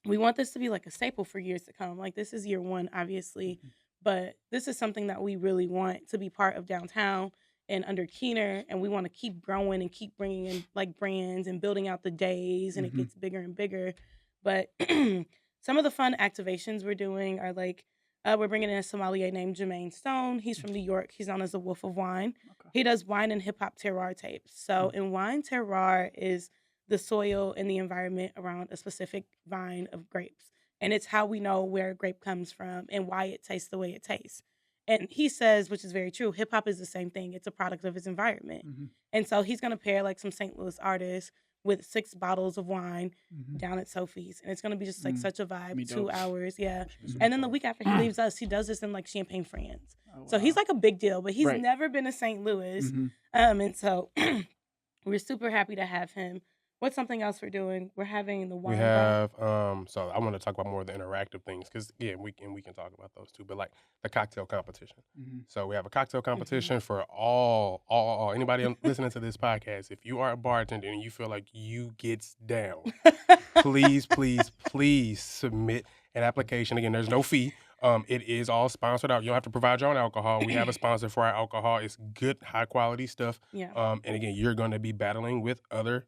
we want this to be like a staple for years to come. Like this is year one, obviously, but this is something that we really want to be part of downtown and under Keener, and we want to keep growing and keep bringing in like brands and building out the days, and it gets bigger and bigger. But some of the fun activations we're doing are like we're bringing in a sommelier named Jermaine Stone. He's from New York. He's known as the Wolf of Wine. Okay. He does wine and hip hop terroir tapes. So in wine, terroir is the soil and the environment around a specific vine of grapes. And it's how we know where a grape comes from and why it tastes the way it tastes. And he says, which is very true, hip hop is the same thing. It's a product of its environment. And so he's going to pair like some St. Louis artists with 6 bottles of wine down at Sophie's. And it's going to be just like such a vibe, 2 hours. Yeah. And then the week after he leaves us, he does this in like Champaign, France. Oh, wow. So he's like a big deal, but he's never been to St. Louis. And so we're super happy to have him. What's something else we're doing? We're having the wine. We have so I want to talk about more of the interactive things because we can talk about those too. But like the cocktail competition. So we have a cocktail competition for all anybody listening to this podcast. If you are a bartender and you feel like you gets down, please submit an application. Again, there's no fee. It is all sponsored out. You don't have to provide your own alcohol. We have a sponsor for our alcohol. It's good, high quality stuff. Yeah. And again, you're going to be battling with other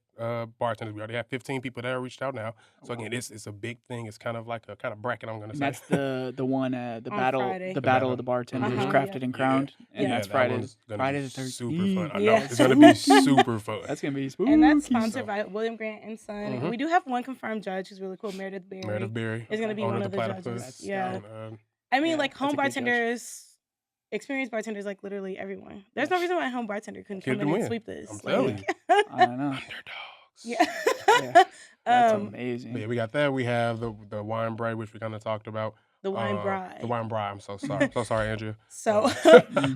bartenders. We already have 15 people that are reached out now. So again, it's a big thing. It's kind of like a kind of bracket. I'm going to say that's the one the on battle Friday. the battle of the bartenders, crafted and crowned, and that's Friday the 13th. Super fun. I know it's going to be super fun. That's going to be spooky. And that's sponsored by William Grant and Son. And we do have one confirmed judge who's really cool, Meredith Berry. Meredith Berry is going to be one of the judges. That's yeah. dope. I mean, like home bartenders, experienced bartenders, like literally everyone. There's no reason why a home bartender couldn't come in and sweep this. I'm telling you. I don't know. Underdogs. Yeah. That's amazing. But yeah, we got that. We have the wine braid, which we kind of talked about. The wine bride. The wine bride. I'm so sorry. So sorry, Andrea. So,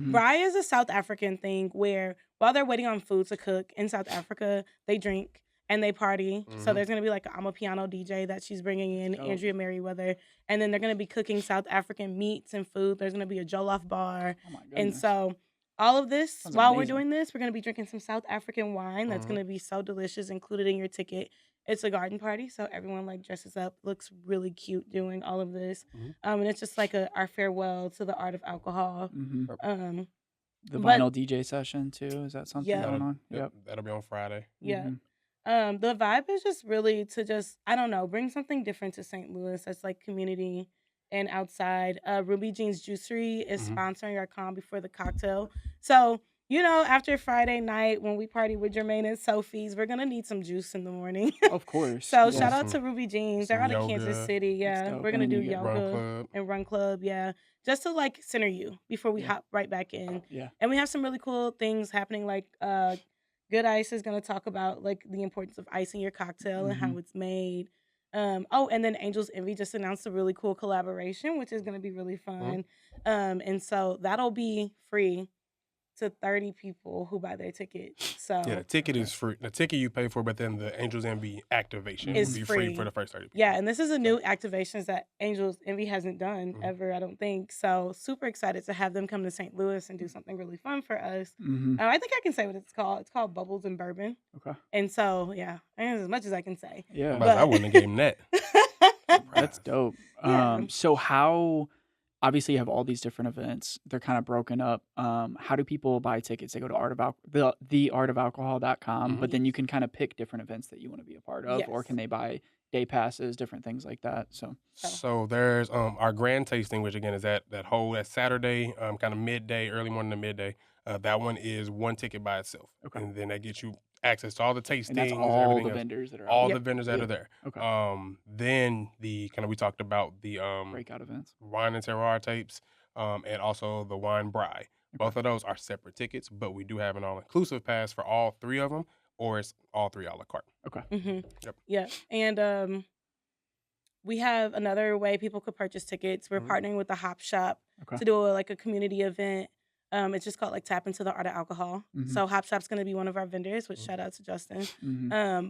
bride is a South African thing where while they're waiting on food to cook in South Africa, they drink and they party. So there's going to be like I'm a piano DJ that she's bringing in, Andrea Merriweather. And then they're going to be cooking South African meats and food. There's going to be a jollof bar. Oh my goodness. And so all of this, Sounds while amazing. we're doing this, we're going to be drinking some South African wine that's going to be so delicious, included in your ticket. It's a garden party, so everyone like dresses up, looks really cute doing all of this. And it's just like our farewell to the art of alcohol. The vinyl DJ session too. Is that something going on? Yep. That'll be on Friday. Yeah. The vibe is just really to just, I don't know, bring something different to St. Louis that's like community and outside. Ruby Jean's Juicery is sponsoring our calm before the cocktail. So, you know, after Friday night when we party with Jermaine and Sophie's, we're going to need some juice in the morning. Of course. So shout out to Ruby Jean's. They're out of yoga. Kansas City. Yeah. We're going to do yoga and run club. Yeah. Just to like center you before we hop right back in. Yeah. And we have some really cool things happening like Good Ice is going to talk about like the importance of icing your cocktail and how it's made. And then Angel's Envy just announced a really cool collaboration, which is going to be really fun. And so that'll be free to 30 people who buy their ticket. So yeah, the ticket is free. The ticket you pay for, but then the Angel's Envy activation is will be free for the first 30 people. Yeah, and this is a new activation that Angel's Envy hasn't done ever, I don't think. So super excited to have them come to St. Louis and do something really fun for us. I think I can say what it's called. It's called Bubbles and Bourbon. Okay. And so, yeah, that's as much as I can say. Yeah. But I wouldn't have gave him that. That's dope. Yeah. So how, obviously you have all these different events. They're kind of broken up. How do people buy tickets? They go to theartofalcohol.com, but then you can kind of pick different events that you want to be a part of, or can they buy day passes, different things like that? So there's our grand tasting, which again is that Saturday, kind of midday, early morning to midday. That one is one ticket by itself. Okay. And then that gets you access to all the tastings. And that's all the vendors that are all the vendors that are there. Okay. Then we talked about the breakout events, wine and terroir tapes, and also the wine bride. Both of those are separate tickets, but we do have an all-inclusive pass for all 3 of them, or it's all 3 a la carte. Okay. Yep. Yeah. And we have another way people could purchase tickets. We're partnering with the Hop Shop to do a community event. It's just called like Tap Into the Art of Alcohol. So Hop Shop's going to be one of our vendors, which shout out to Justin.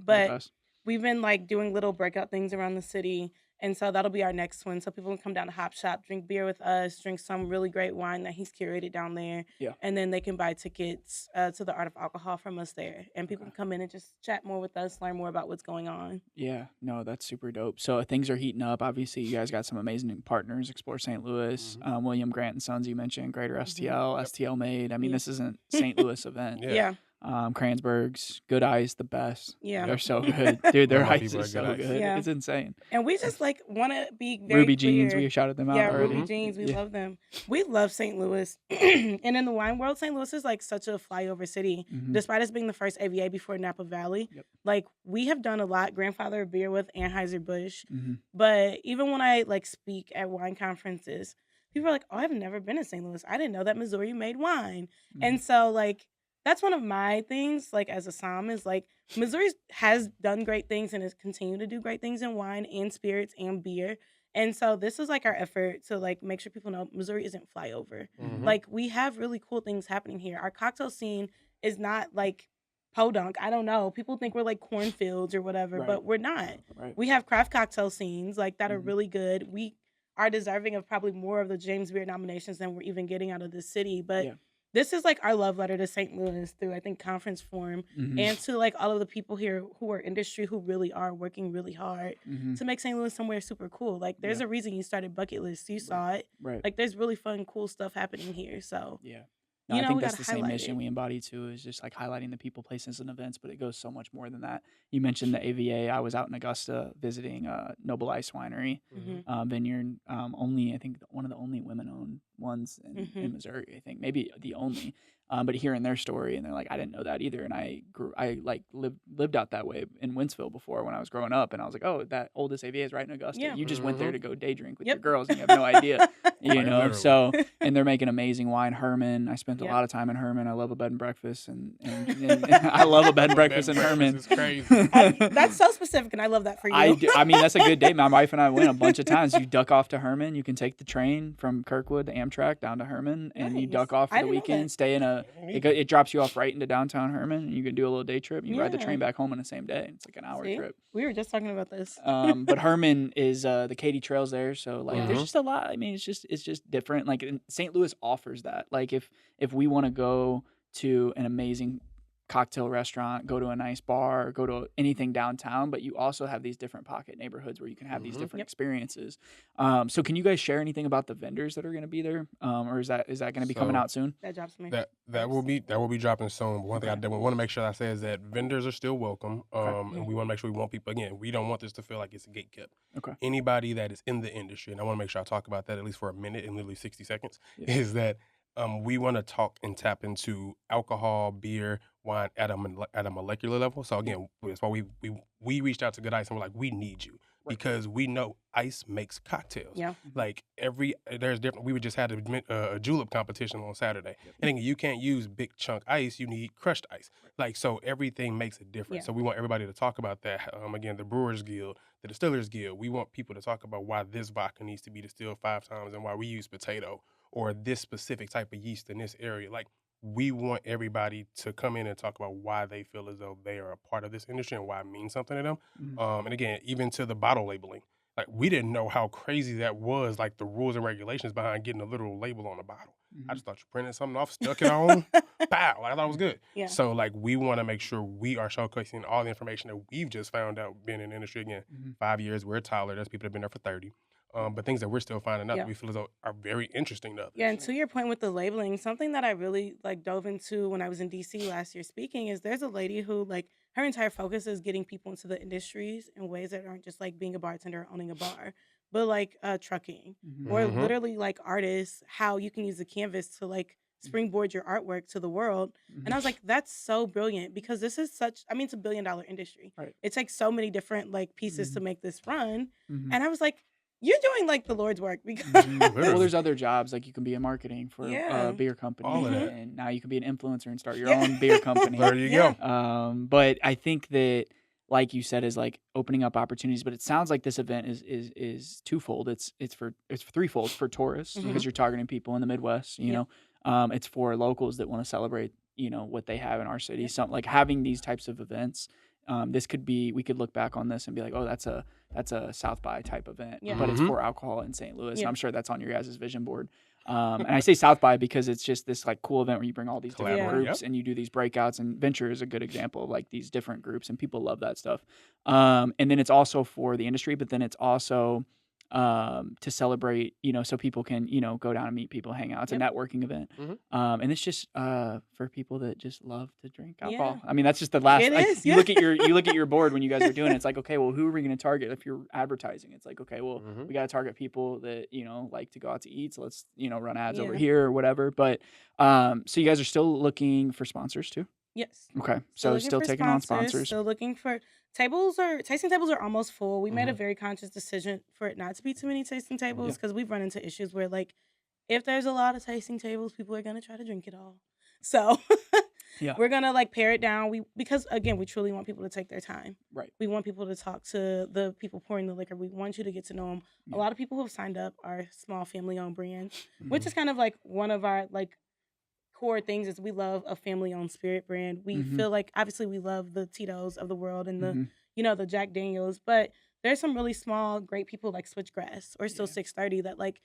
But we've been like doing little breakout things around the city. And so that'll be our next one. So people can come down to Hop Shop, drink beer with us, drink some really great wine that he's curated down there. Yeah. And then they can buy tickets to the Art of Alcohol from us there. And people can come in and just chat more with us, learn more about what's going on. Yeah, no, that's super dope. So things are heating up. Obviously, you guys got some amazing partners, Explore St. Louis, William Grant and Sons, you mentioned, Greater STL, STL Made. I mean, this isn't St. Louis event. Yeah. Kranzberg's, Good Ice, the best. Yeah. They're so good. Dude, their I know ice people is at Good so Ice. good. Yeah. It's insane. And we just like want to be very Ruby clear. Jeans, we shouted them out Yeah, already. Ruby Jeans, we Yeah. love them. We love St. Louis. And in the wine world, St. Louis is like such a flyover city. Mhm. Despite us being the first AVA before Napa Valley, Yep. like we have done a lot. Grandfather of Beer with Anheuser-Busch. Mhm. But even when I like speak at wine conferences, people are like, "Oh, I've never been to St. Louis. I didn't know that Missouri made wine." And so like that's one of my things, like as a som, is like Missouri has done great things and has continued to do great things in wine and spirits and beer. And so this is like our effort to like make sure people know Missouri isn't flyover. Like we have really cool things happening here. Our cocktail scene is not like podunk. I don't know. People think we're like cornfields or whatever, Right. but we're not. Right. We have craft cocktail scenes like that are Mhm. really good. We are deserving of probably more of the James Beard nominations than we're even getting out of the city. But Yeah. this is like our love letter to St. Louis through I think conference form Mhm. and to like all of the people here who are industry who really are working really hard Mhm. to make St. Louis somewhere super cool. Like there's Yeah. a reason you started Bucket List. You saw it. Right. Like there's really fun, cool stuff happening here. So Yeah. No, you I know, think we that's gotta the same highlight mission it. we embody too, is just like highlighting the people, places, and events, but it goes so much more than that. You mentioned the AVA. I was out in Augusta visiting Noble Ice Winery vineyard. Only, I think, one of the only women-owned ones in Missouri. I think maybe the only. But hearing their story, and they're like, I didn't know that either. And I like lived out that way in Wentzville before when I was growing up, and I was like, oh, that oldest AVA is right in Augusta. Yeah. You just went there to go day drink with Yep. your girls, and you have no idea, you Quite know. literally. So, and they're making amazing wine. Herman, I spent a Yep. lot of time in Herman. I love a bed and breakfast, and I love a bed and breakfast in Herman. It's crazy. That's so specific, and I love that for you. I mean, that's a good date. My wife and I went a bunch of times. You duck off to Herman. You can take the train from Kirkwood, the Amtrak, down to Herman, and you Nice. duck off for I the didn't know that. weekend. Stay in it drops you off right into downtown Herman, and you can do a little day trip. You ride the Yeah. train back home in the same day. It's like an hour See? trip. We were just talking about this. But Herman is the Katy Trails there, so like there's Mhm. just a lot. I mean, it's just different. Like St. Louis offers that. Like if we want to go to an amazing cocktail restaurant, go to a nice bar, go to anything downtown, but you also have these different pocket neighborhoods where you can have these different Yep. experiences. So can you guys share anything about the vendors that are going to be there, or is that going to be coming So- out soon? That drops me. That will be dropping soon. But one thing I want to make sure I say is that vendors are still welcome. And we want to make sure we want people, again, we don't want this to feel like it's a gate kept. Okay. Anybody that is in the industry, and I want to make sure I talk about that at least for a minute in literally 60 seconds, Yeah. is that we want to talk and tap into alcohol, beer, wine at a molecular level. So again, that's why we reached out to Good Ice and we're like, we need you. Because we know ice makes cocktails. Yeah. Like there's different. We just had a julep competition on Saturday. And again, you can't use big chunk ice. You need crushed ice. Like so, everything makes a difference. Yeah. So we want everybody to talk about that. Again, the Brewers Guild, the Distillers Guild. We want people to talk about why this vodka needs to be distilled 5 times and why we use potato or this specific type of yeast in this area. Like we want everybody to come in and talk about why they feel as though they are a part of this industry and why it means something to them. And again, even to the bottle labeling. Like we didn't know how crazy that was, like the rules and regulations behind getting a literal label on a bottle. I just thought you printed something off, stuck it on, pow. Like, I thought it was good. Yeah. So like we want to make sure we are showcasing all the information that we've just found out being in the industry. Again, 5 years, we're Tyler. There's people that have been there for 30. But things that we're still finding out that we feel as though are very interesting to others. Yeah, and to your point with the labeling, something that I really like dove into when I was in DC last year speaking is there's a lady who like her entire focus is getting people into the industries in ways that aren't just like being a bartender or owning a bar, but like trucking or literally like artists, how you can use a canvas to like springboard your artwork to the world. And I was like, that's so brilliant because this is it's a $1 billion industry. Right. It takes so many different like pieces to make this run. Mhm. And I was like, you're doing like the Lord's work because Well, there's other jobs like you can be in marketing for Yeah. a beer company, All of that. and now you can be an influencer and start your Yeah. own beer company. There you Yeah. go. But I think that, like you said, is like opening up opportunities. But it sounds like this event is twofold. It's threefold for tourists because you're targeting people in the Midwest. You know, it's for locals that want to celebrate what they have in our city. So like having these types of events this could be, we could look back on this and be like, oh, that's a South by type event, Yeah. but it's for alcohol in St. Louis. Yeah. And I'm sure that's on your guys' vision board. And I say South by because it's just this like cool event where you bring all these different Collaborate, groups and you do these breakouts, and Venture is a good example of like these different groups, and people love that stuff. And then it's also for the industry, but then it's also to celebrate, so people can, go down and meet people, hang out. It's a networking event. And it's just for people that just love to drink alcohol. Yeah. I mean, that's just the last, It like, is, you yeah. look at your board when you guys are doing it. It's like, okay, well, who are we going to target if you're advertising? It's like, okay, well, we got to target people that, like to go out to eat. So let's, run ads over here or whatever. But so you guys are still looking for sponsors too? Yes. Okay. So still taking on sponsors. Still looking for tasting tables are almost full. We made a very conscious decision for it not to be too many tasting tables, because we've run into issues where, like, if there's a lot of tasting tables, people are going to try to drink it all. So we're going to like pare it down. Because again, we truly want people to take their time. Right. We want people to talk to the people pouring the liquor. We want you to get to know them. A lot of people who have signed up are small family-owned brands, which is kind of like one of our like core things is we love a family-owned spirit brand. We feel like, obviously, we love the Tito's of the world and the, the Jack Daniels, but there's some really small, great people like Switchgrass or Still 630 that like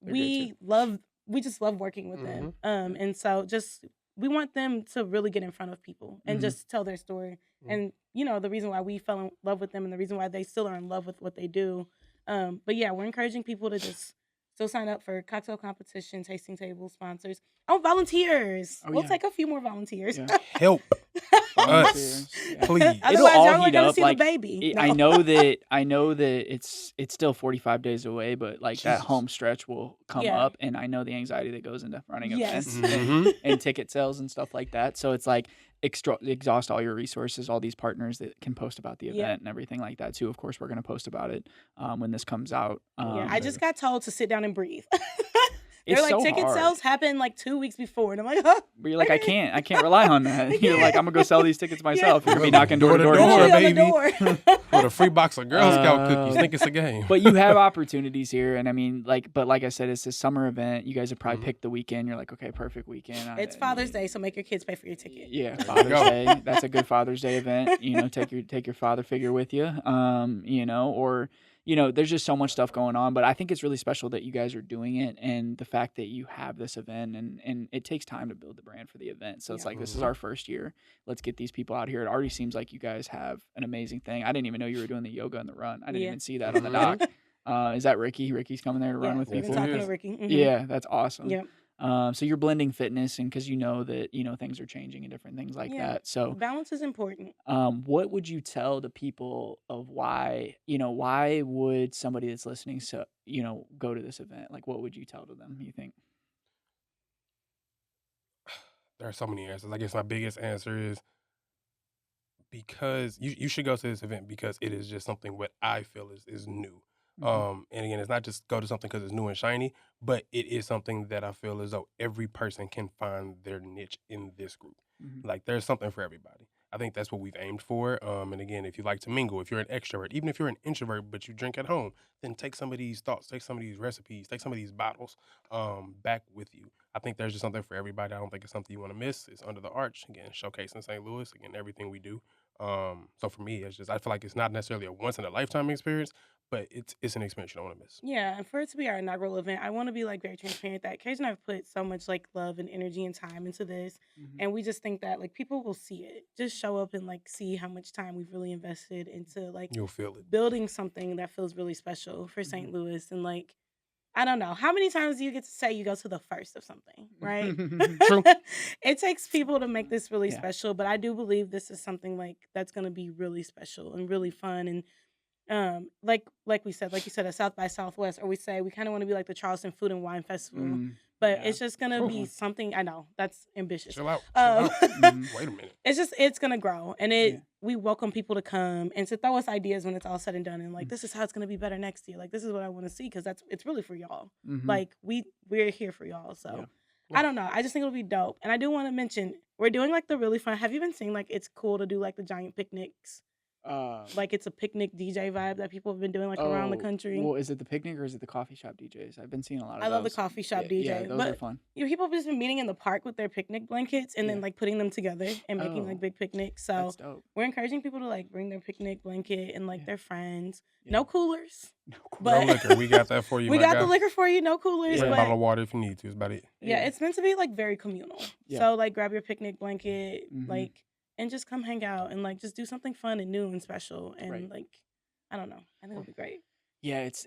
we love. We just love working with them. And so just we want them to really get in front of people and just tell their story. And the reason why we fell in love with them and the reason why they still are in love with what they do. But yeah, we're encouraging people to just still sign up for cocktail competition, tasting tables, sponsors. Oh, volunteers. We'll take a few more volunteers. Help us, please. It'll Otherwise, all y'all are heat gonna up. see Like, the baby. I know that it's still 45 days away, but like that home stretch will come up, and I know the anxiety that goes into running events and ticket sales and stuff like that. So it's like exhaust all your resources, all these partners that can post about the event and everything like that too. Of course, we're going to post about it when this comes out. I just got told to sit down and breathe. They're It's like, so ticket hard. sales happen like 2 weeks before, and I'm like, huh? But you're like, I can't rely on that. You're like, I'm gonna go sell these tickets myself. You're gonna be knocking door to door, baby. With a free box of Girl Scout cookies. Think it's a game. But you have opportunities here, and I mean, like I said, it's a summer event. You guys have probably picked the weekend. You're like, okay, perfect weekend. It's Father's Day, so make your kids pay for your ticket. Yeah, Father's Day. That's a good Father's Day event. Take your father figure with you. Or there's just so much stuff going on, but I think it's really special that you guys are doing it, and the fact that you have this event, and it takes time to build the brand for the event. So it's like, this is our first year. Let's get these people out here. It already seems like you guys have an amazing thing. I didn't even know you were doing the yoga and the run. I didn't even see that on the dock. Is that Ricky? Ricky's coming there to run with we've people? been talking to Ricky. Yeah, that's awesome. Yep. So you're blending fitness, and because that things are changing and different things like that. So balance is important. what would you tell the people of why would somebody that's listening go to this event? Like, what would you tell to them, you think? There are so many answers. I guess my biggest answer is because you should go to this event because it is just something what I feel is new. And again, it's not just go to something because it's new and shiny, but it is something that I feel as though every person can find their niche in this group. Like, there's something for everybody. I think that's what we've aimed for. And again, if you like to mingle, if you're an extrovert, even if you're an introvert, but you drink at home, then take some of these thoughts, take some of these recipes, take some of these bottles back with you. I think there's just something for everybody. I don't think it's something you want to miss. It's under the arch. Again, showcasing St. Louis. Again, everything we do. So for me, it's just, I feel like it's not necessarily a once in a lifetime experience, but it's an experience you don't want to miss. Yeah, and for it to be our inaugural event, I want to be like very transparent that Kaje and I have put so much like love and energy and time into this, and we just think that like people will see it. Just show up and like see how much time we've really invested into like You'll feel it. building something that feels really special for St. Louis. And like, I don't know, how many times do you get to say you go to the first of something, right? True. It takes people to make this really special, but I do believe this is something like that's going to be really special and really fun. And like we said, like you said, at South by Southwest, or we say we kind of want to be like the Charleston Food and Wine Festival, but it's just gonna be something. I know that's ambitious. Chill out. Wait a minute. It's gonna grow, and we welcome people to come and to throw us ideas when it's all said and done, and like this is how it's gonna be better next year. Like this is what I want to see because it's really for y'all. Like we're here for y'all. So I don't know. I just think it'll be dope, and I do want to mention we're doing like the really fun. Have you been seeing like it's cool to do like the giant picnics? Like it's a picnic DJ vibe that people have been doing like around the country. Well, is it the picnic or is it the coffee shop DJs? I've been seeing a lot of I love the those. coffee shop DJ. Yeah, those are fun. People have just been meeting in the park with their picnic blankets and then like putting them together and making like big picnics. So That's dope. we're encouraging people to like bring their picnic blanket and like their friends. Yeah. No coolers. No liquor. We got that for you. We got the liquor for you. No coolers. Bring a But bottle of water if you need to. It's about it. yeah, it's meant to be like very communal. Yeah. So like grab your picnic blanket, Mhm. like, and just come hang out and like just do something fun and new and special and Right. like, I don't know. I think it'll be great. Yeah, it's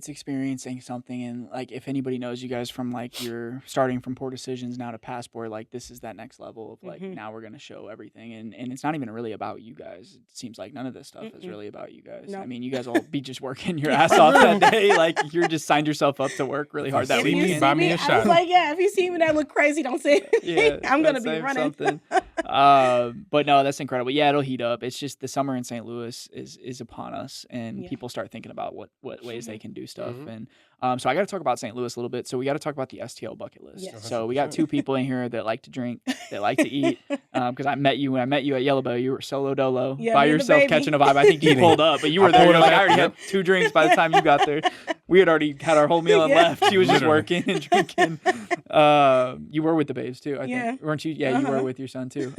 experiencing something, and like if anybody knows you guys from like you're starting from Poor Decisions now to Passport, like this is that next level of like Mhm. now we're gonna show everything, and it's not even really about you guys. It seems like none of this stuff is Mm-mm. really about you guys. No. I mean, you guys will be just working your ass off that day, like you're just signed yourself up to work really hard that If you weekend. buy me a I shot. was like, yeah, if you see me that look crazy, don't say anything. I'm gonna that's be saying running. something. But no, that's incredible. Yeah, it'll heat up. It's just the summer in St. Louis is upon us, and Yeah. people start thinking about what ways they can do stuff. Mhm. And so I got to talk about St. Louis a little bit. So we got to talk about the STL bucket list. Yes. So we got 100%. two people in here that like to drink, that like to eat. Because I met you when I met you at Yellow Bow. You were solo dolo Yeah, by me and the yourself baby. catching a vibe. I think you Eating. pulled up, but you I were there. pulled You're up like, I already yep. had 2 drinks by the time you got there. We had already had our whole meal and Yeah. left. She was just Literally. working and drinking. You were with the babes too, I Yeah. think. Weren't you? Yeah, you were Uh-huh. with your son too.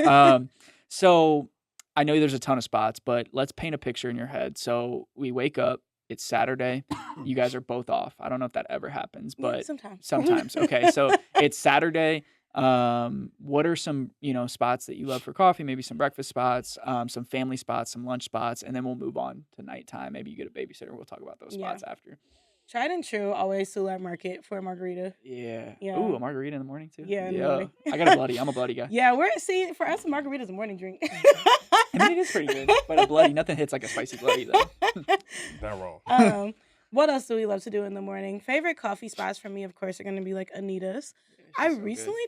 So I know there's a ton of spots, but let's paint a picture in your head. So we wake up, it's Saturday. You guys are both off. I don't know if that ever happens, Yeah, but sometimes. sometimes. Okay, so it's Saturday. What are some, spots that you love for coffee? Maybe some breakfast spots, some family spots, some lunch spots, and then we'll move on to nighttime. Maybe you get a babysitter. We'll talk about those Yeah. spots after. Tried and true, always Solar Market for a margarita. Yeah. Yeah. Ooh, a margarita in the morning too. Yeah, in the morning. I got a bloody. I'm a bloody guy. Yeah, for us, a margarita's a morning drink. I mean, it is pretty good, but a bloody, nothing hits like a spicy bloody though. Not wrong. What else do we love to do in the morning? Favorite coffee spots for me, of course, are going to be like Anita's. I so good. recently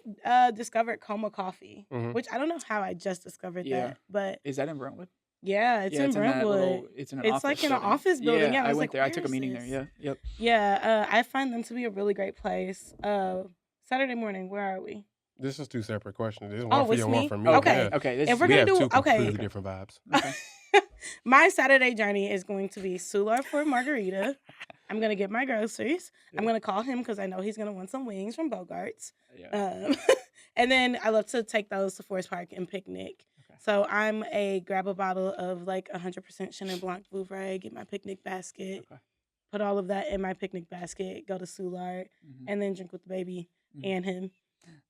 discovered Coma Coffee, Mhm. which I don't know how I just discovered Yeah. that, but Is that in Brentwood? yeah, it's in that Brentwood. little- it's in an It's office like in an building. office building. Yeah, I I was went like, there. I where took a is meeting this? there. Yeah. Yep. Yeah, I find them to be a really great place. Saturday morning, where are we? This is 2 separate questions. This is Oh, one for it's you and one me? for me. Okay. Yeah. Okay. If we're We gonna have do 2 completely okay, different vibes. Okay. my Saturday journey is going to be Sular for a margarita. I'm gonna get my groceries. I'm Yeah. gonna call him because I know he's gonna want some wings from Bogart's. Yeah. And then I love to take those to Forest Park and picnic. Okay. So I'm a grab a bottle of like 100% Chenin Blanc Vouvray, get my picnic basket, Okay. put all of that in my picnic basket, go to Soulard, Mhm. and then drink with the baby Mhm. and him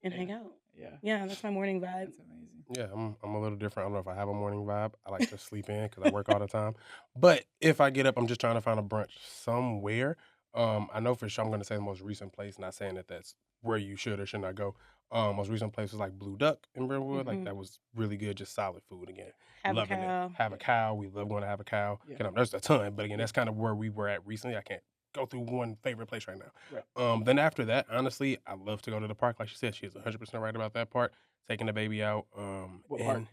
and Yeah. hang out. Yeah. Yeah, that's my morning vibe. That's amazing. Yeah, I'm a little different. I don't know if I have a morning vibe. I like to sleep in because I work all the time. But if I get up, I'm just trying to find a brunch somewhere. I know for sure I'm going to say the most recent place, not saying that that's where you should or should not go. Most recent place was like Blue Duck in Brentwood. Like Mhm. that was really good, just solid food again. Have a Loving cow. it. Have a cow. We love going to have a cow. Yeah. There's a ton, but again, that's kind of where we were at recently. I can't go through one favorite place right now. Right. Then after that, honestly, I love to go to the park. Like she said, she's 100% right about that part. Taking the baby out. What And park?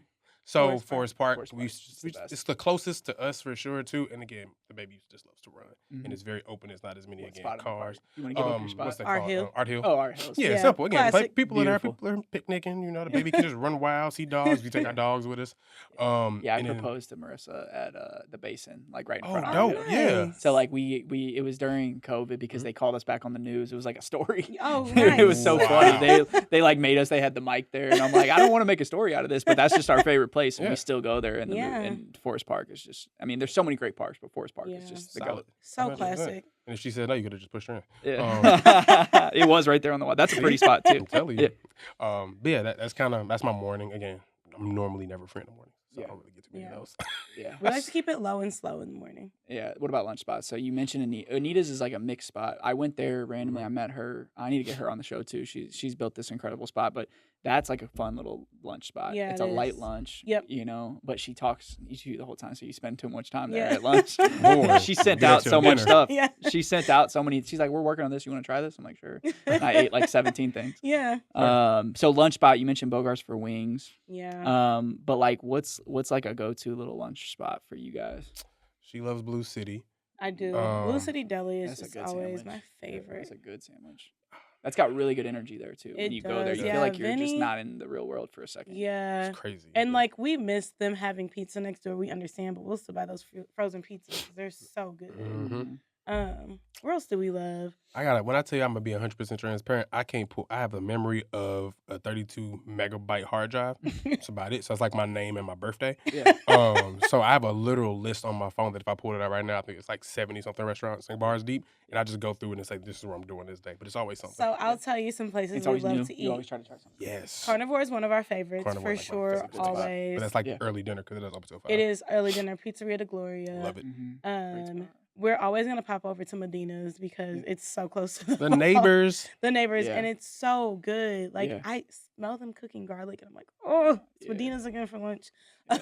so Forest Park. Forest Park, Forest we, Park. It's the best. it's the closest to us for sure too. And again, the baby just loves to run, Mhm. and it's very open. It's not as many What again spot in the park? cars. You want to give up your spot? What's that Art called? Hill. Art Hill. Oh, Art Hills. Yeah, Yeah, simple. Again, classic. people in there, Beautiful. people are picnicking. The baby can just run wild, see dogs. We take our dogs with us. Yeah, I and then- proposed to Marissa at the basin, like right in Oh, front of dope. Art Hill. Yeah. Nice. So like it was during COVID because Mhm. they called us back on the news. It was like a story. Oh, It was so nice. funny. They like made us. They had the mic there, and I'm like, I don't want to make a story out of this, but that's just our favorite place, and Yeah. we still go there. And Yeah. and Forest Park is just. I mean, there's so many great parks, but Forest Park is Yeah. just the Solid. goat. So 100%. classic. And if she said no, you could have just pushed her in. Yeah. It was right there on the wall. That's a pretty spot too. I'm telling Yeah. you. But yeah, that's my morning. Again, I'm normally never free in the morning, so Yeah. I don't really get too many Yeah. of those. Yeah. We like to keep it low and slow in the morning. Yeah. What about lunch spots? So you mentioned Anita's is like a mixed spot. I went there randomly. Mhm. I met her. I need to get her on the show too. She's built this incredible spot, but that's like a fun little lunch spot. Yeah, It's it a light is. lunch. Yep. But she talks to you the whole time, so you spend too much time there Yeah. at lunch. Boy, She sent get out your so much dinner. stuff. Yeah. She sent out so many. She's like, "We're working on this. You want to try this?" I'm like, "Sure." And I ate like 17 things. Yeah. So lunch spot. You mentioned Bogart's for wings. Yeah. But like, what's like a go-to little lunch spot for you guys? She loves Blue City. I do. Blue Um, City Deli is That's a just good always sandwich. my Yeah, favorite. That's a good sandwich. That's got really good energy there too. When It you go there, does, you yeah. feel like you're just Vinny- not in the real world for a second. Yeah. It's crazy. And like we miss them having pizza next door. We understand, but we'll still buy those frozen pizzas 'cause they're so good. Mhm. Where else do we love? When I tell you I'm gonna be 100% transparent, I have a memory of a 32 megabyte hard drive. That's about it. So it's like my name and my birthday. Yeah. So I have a literal list on my phone that if I pulled it out right now, I think it's like 70 something restaurants and bars deep, and I just go through it and say this is what I'm doing this day. But it's always something. So I'll tell you some places It's we always love new. to You eat. always try to try something. Yes. Carnivore is one of our favorites Carnivore, for like, my sure. favorite spot. Always. But that's like early dinner because it does open till 5. It is early dinner, Pizzeria de Gloria. Love it. Great spot. We're always gonna pop over to Medina's because it's so close to The neighbors. the neighbors, Yeah. and it's so good. Like Yeah. I smell them cooking garlic, and I'm like, oh, it's Yeah. Medina's again for lunch. Yeah,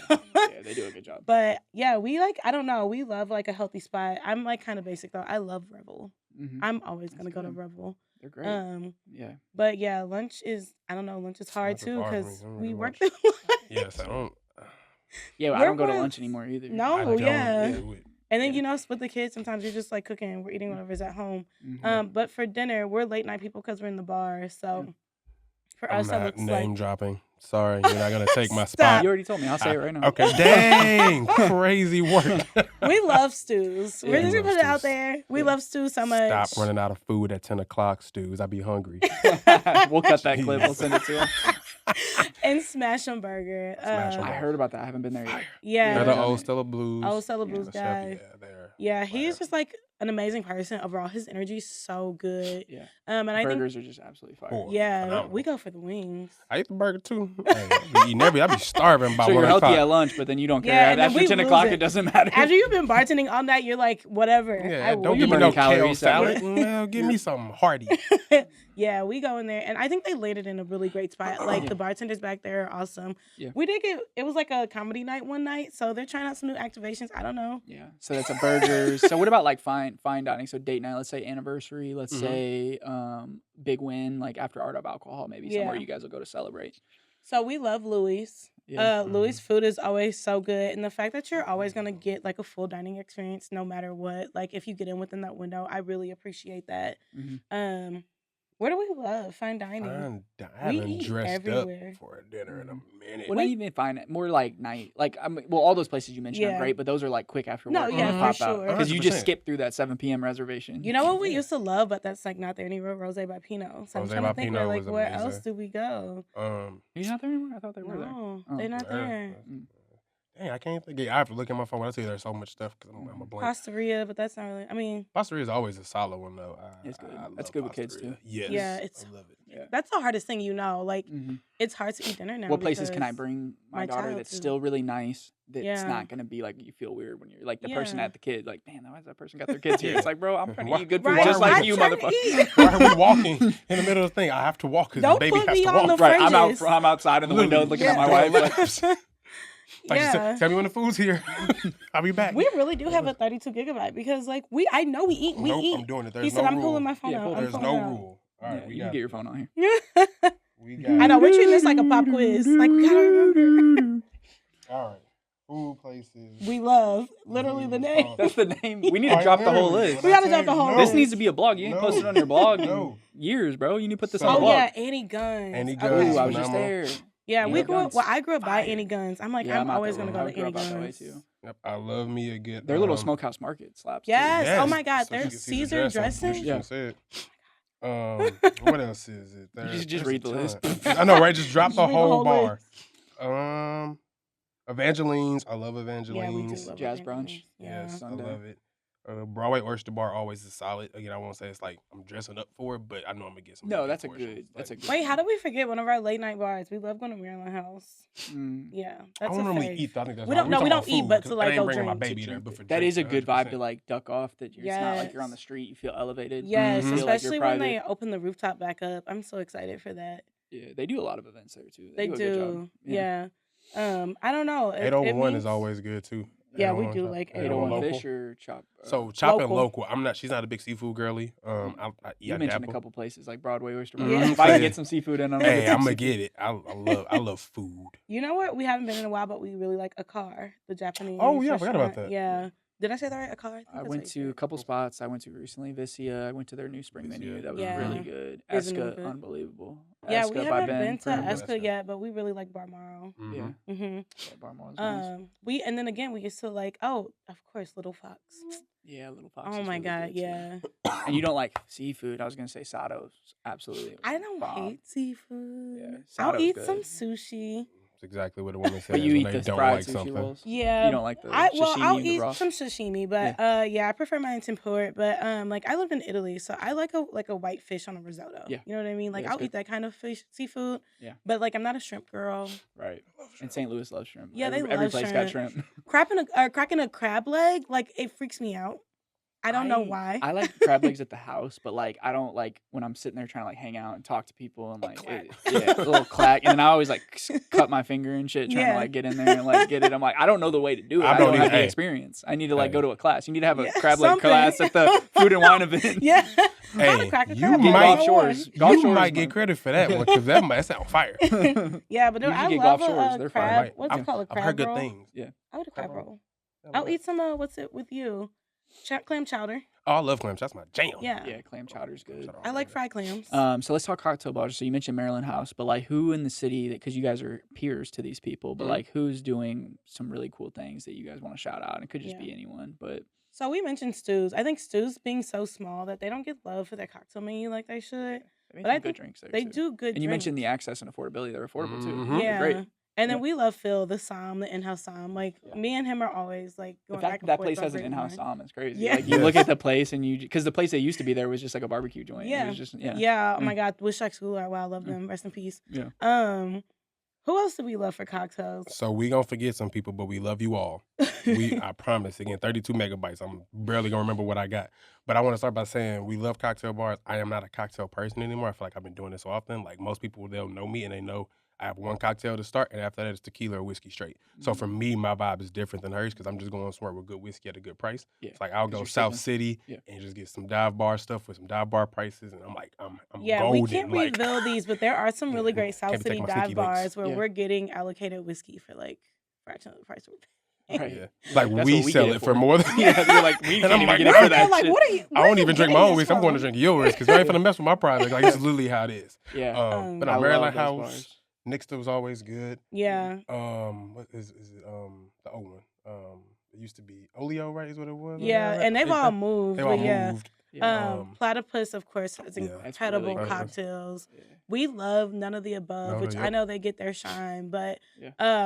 they do a good job. But yeah, we I don't know, we love like a healthy spot. I'm like kind of basic though. I love Revel. Mhm. I'm always gonna That's go to good. Revel. They're great. Yeah. But yeah, lunch is lunch is hard Lunch is too hard for me. because I don't we do work lunch. through. Yes, I don't. Yeah, I We're don't go to more- lunch anymore either. No, I don't yeah. do it. And then Yeah. with the kids, sometimes you're just like cooking. We're eating whatever's at home. Mhm. But for dinner, we're late night people because we're in the bar. So for I'm us, that not looks name like dropping. Sorry, you're not gonna take my Stop. spot. You already told me. I'll say it right now. Okay, dang, crazy work. we love stews. We're Yeah. just We gonna put love it out stews. there. We Yeah. love stews so much. Stop running out of food at 10 o'clock, Stews. I be hungry. We'll cut that clip. We'll send it to him. And Smash 'em Burger. Smash 'em I heard about that. I haven't been there yet. They're Yeah. the done old it. Stella Blues. Old Stella Yeah, Blues The chef, guy. Yeah, they're Yeah, he's fire. just like an amazing person overall. His energy is so good. Yeah. And I think Burgers are just absolutely fire. Cool. yeah, Phenomenal. we go for the wings. I eat the burger too. Hey, I be starving by So 1 you're healthy o'clock. at lunch, but then you don't care. Yeah, and then After we 10 lose o'clock, it. it doesn't matter. After you've been bartending all night, you're like, whatever. Yeah, don't will give me burning no kale calories at salad. work. No, give me something hearty. Yeah, we go in there, and I think they landed in a really great spot. Like the bartenders back there are awesome. Yeah. We did it was like a comedy night one night, so they're trying out some new activations. I don't know. Yeah. So that's a burgers. So what about like fine dining? So date night, let's say anniversary, let's Mhm. say big win, like after Art of Alcohol, maybe somewhere Yeah. you guys will go to celebrate. So we love Louis. Yeah. Louis food is always so good, and the fact that you're always gonna get like a full dining experience, no matter what. Like if you get in within that window, I really appreciate that. Mhm. Where do we love fine dining? I haven't eat dressed everywhere. up for a dinner in a minute. Well, not even fine. More like night. Like all those places you mentioned Yeah. are great, but those are like quick after No, work. yeah, you for pop sure. Because you just 100%. skip through that 7 p.m. reservation. You know what we Yeah. used to love, but that's like not there anymore. Rose by Pinot. So I'm Rosé trying by to think where Pinot like was where amazing. else do we go? You're not there anymore? I thought they were there. No, Oh. they're not there. Dang, I can't think. I have to look at my phone. When I tell you there's so much stuff because I'm a blank. Pastaria, but that's not really. I mean, Pastaria is always a solid one though. It's good. I That's love good with kids, Pastaria. too. Yes. Yeah, it's- I love it. Yeah. that's the hardest thing, Like Mhm. it's hard to eat dinner now. What places can I because- bring my my daughter child that's to- still really nice? That's Yeah. not gonna be like you feel weird when you're like the person Yeah. at the kid. Like, man, why has that person got their kids here? Yeah. It's like, bro, I'm trying to Why- eat good food Right, just like I'm you, trying to motherfucker. eat. Why are we walking in the middle of the thing? I have to walk because the Don't baby put has me to on walk. the Right, fringes. I'm outside in the window Literally. looking at my Yeah. wife. Like, Like, just Yeah. tell me when the food's here. I'll be back. We really do have a 32 gigabyte because like I know we eat. We Nope, eat. I'm doing it. There's He said no I'm rule. pulling my phone Yeah, out. pull- I'm There's pulling no it out. rule. All right, yeah, we you got can get your it. phone on here. We got I know we're treating this like a pop quiz. Like we gotta remember. All right. Food places. We love literally the name. That's the name. We need to drop the whole list. We gotta drop the whole This list. needs to be a blog. You ain't posted on your blog No. in years, bro. You need to put this So- on a Oh blog. yeah, Annie Guns. Annie Okay. Guns. Ooh, I was just Phenomenal. there. Yeah, we Annie grew up. Guns. Well, I grew up by Fire. Annie Guns. I'm like, Yeah, I'm out always there. gonna go I to grew Annie up out that way Guns. too. Yep, I love me a good. Their little smokehouse market slaps. too. Yes. Oh my God, so you there's can see the Caesar dressing. What Yeah. you said. What else is it? You just There's read a the list. ton. I know, right? Just drop Just the read the whole whole bar. Evangelines. I love Evangelines. Yeah, we do love Jazz Annie brunch. Guns. Yeah. Yes, Sunday. I love it. Broadway Oyster Bar always is solid. Again, I won't say it's like I'm dressing up for it, but I know I'm gonna get some. No, good that's a portions. good. That's a Like, good. Wait, how did we forget one of our late night bars? We love going to Maryland House. Mm. Yeah, I that's don't a normally fave. eat. Though. I think that's We why. don't- no, We're we talking don't eat, about but food, to, 'cause like, I ain't go bringing my drink, to baby there, drink but it. for That is a drinks, good vibe 100%. to like duck off. That it's not like you're on the Yes. street. You feel elevated. Yes, You feel like especially you're when they private. open the rooftop back up. I'm so excited for that. Yeah, they do a lot of events there too. They do a good job. do. Yeah. I don't know. It 801 means- is always good too. Yeah, we 801 do shop. like 801 local. fish or chop. So chopping Local. local. She's not a big seafood girly. You mentioned a couple places like Broadway Oyster Bar. Yeah. If I can get some seafood in, Hey, I'm gonna get it. I love food. You know what? We haven't been in a while, but we really like a car, the Japanese. Oh, yeah, I forgot about restaurant. that. Yeah, Did I say that right? Akar? think I that's went how you to say a it. couple spots. I went to recently Vicia. I went to their new spring menu. Vicia. That was Yeah. really good. Isn't it Eska, good? unbelievable. Yeah, we Eska by haven't Ben been to Prim. Eska. Eska yet, but we really like Barmaro. Yeah, Mm-hmm. yeah, Barmaul's nice. We and then again we used to like, oh, of course, Little Fox. Yeah, Little Fox. Oh is my really god, good, too. yeah. And you don't like seafood? I was gonna say Sato's absolutely. I don't bomb. hate seafood. Yeah, I'll Sato's eat good. some sushi. That's exactly what a woman says But you when eat they the don't fried like sushi something. rolls. Yeah, You don't like the I'll sashimi, the eat raw. some sashimi, but yeah, I prefer mine tempura. But like I lived in Italy, so I like a white fish on a risotto. Yeah. You know what I mean? Like it's I'll good. eat that kind of fish, seafood. Yeah. But like I'm not a shrimp girl. Right. And St. Louis loves shrimp. Yeah, they every love place got shrimp. shrimp. Cracking a crab leg, like it freaks me out. I don't know why. I like crab legs at the house, but like I don't like when I'm sitting there trying to like hang out and talk to people and like a little clack, and then I always like cut my finger and shit trying to like get in there and like get it. I'm like I don't know the way to do it. I don't have the experience. I need to like go to a class. You need to have a crab leg class at the food and wine event. Yeah. Hey, you might get credit for that one because that sounds fire. Yeah, but I love a crab. What's it called? A crab I've heard good roll? things. Yeah. I would a crab roll. I'll eat some. What's it with you? Clam chowder. Oh, I love clams. That's my jam. Yeah, clam chowder's good. I like fried clams. So let's talk cocktail bars. So you mentioned Maryland House, but like who in the city, because you guys are peers to these people, but like who's doing some really cool things that you guys want to shout out? And it could just be anyone, but. So we mentioned Stu's. I think Stu's being so small that they don't get love for their cocktail menu like they should. They But I think drinks there they too. do good. And you drinks. mentioned the access and affordability. They're affordable too. Yeah. They're great. And then we love Phil, the in-house som. Like me and him are always like going back and that forth. place on has an great in-house wine. som. It's crazy. Yeah. Like you look at the place and because the place that used to be there was just like a barbecue joint. Yeah. It was just, Yeah. Oh my God. Wish School. Wow, I love them. Rest in peace. Yeah. Who else do we love for cocktails? So we gonna forget some people, but we love you all. I promise. Again, 32 megabytes. I'm barely gonna remember what I got. But I want to start by saying we love cocktail bars. I am not a cocktail person anymore. I feel like I've been doing this so often. Like most people, they'll know me and they know I have one cocktail to start, and after that, it's tequila or whiskey straight. So for me, my vibe is different than hers because I'm just going somewhere with good whiskey at a good price. Yeah. It's like I'll go South City and just get some dive bar stuff with some dive bar prices, and I'm like, I'm golden. We can't reveal these, but there are some really great South City dive bars where we're getting allocated whiskey for like fraction of the price we're paying. Right. Yeah. Like we sell it for more than you're like we can't even get it for that. Like, shit. what are you? I don't even drink my own whiskey. I'm going to drink yours because I ain't finna mess with my product. Like it's literally how it is. Yeah. But I no, love Maryland those House. bars. Nixta was always good. Yeah. What is it? The old one. It used to be Oleo, right? Is what it was. Yeah, and they've all moved. They all but moved. Platypus, of course, has incredible really cocktails. Yeah. We love None of the Above, which I know they get their shine, but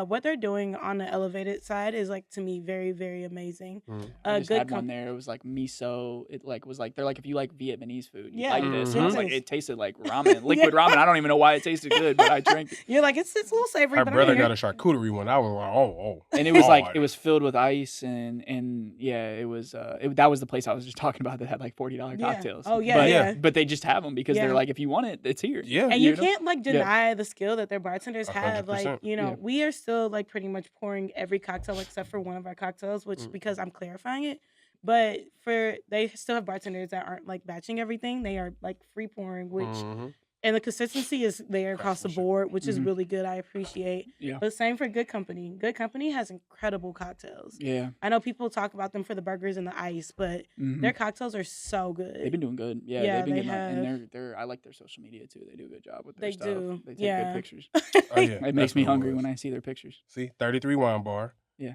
what they're doing on the elevated side is like to me very, very amazing. I just had one there. It was like miso. It like was like they're like if you like Vietnamese food, you like this. And it was like it tasted like ramen, liquid ramen. I don't even know why it tasted good, but I drank it. You're like it's a little savory. Our brother got a charcuterie one. I was like, oh. And it was like it was filled with ice and yeah, it was that was the place I was just talking about that had like $40 cocktails. Oh yeah, but they just have them because they're like if you want it, it's here. Yeah. And you can't like deny the skill that their bartenders have. 100%. Like, you know, we are still like pretty much pouring every cocktail except for one of our cocktails, which because I'm clarifying it. But they still have bartenders that aren't like batching everything. They are like free pouring, which and the consistency is there across the board, which is really good. I appreciate. Yeah. But same for Good Company. Good Company has incredible cocktails. Yeah. I know people talk about them for the burgers and the ice, but their cocktails are so good. They've been doing good. Yeah, they've been getting and they're I like their social media too. They do a good job with their stuff. They take good pictures. Oh, yeah. It makes me hungry when I see their pictures. See, 33 Wine Bar. Yeah.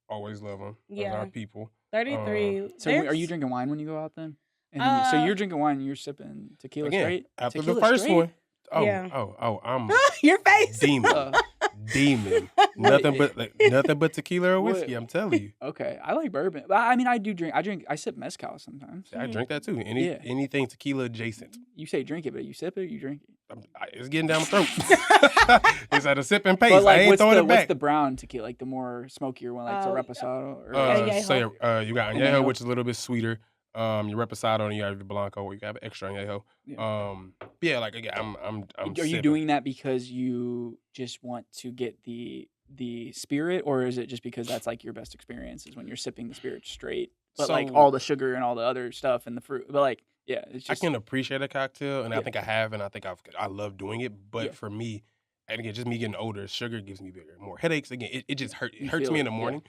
Always love them. Yeah. Those are our people. 33. So are you drinking wine when you go out then? And so you're drinking wine and you're sipping tequila straight? After tequila the first straight? one. Yeah. I'm your face. Demon. Nothing but tequila or whiskey, I'm telling you. Okay. I like bourbon. But I mean I sip mezcal sometimes. I drink that too. Anything tequila adjacent. You say drink it, but you sip it or you drink it? It's getting down my throat. It's at a sipping pace. But like, I ain't throwing it back. What's the brown tequila? Like the more smokier one, like the Reposado? Or you got añejo, which is a little bit sweeter. Your Reposado and you have your Blanco, or you have extra añejo. Yeah. Like again, I'm. Are you doing that because you just want to get the spirit, or is it just because that's like your best experience is when you're sipping the spirit straight, but like all the sugar and all the other stuff and the fruit, but like it's just. I can appreciate a cocktail, and I think I have, and I think I love doing it. But for me, and again, just me getting older, sugar gives me more headaches. Again, it just hurts me in the morning.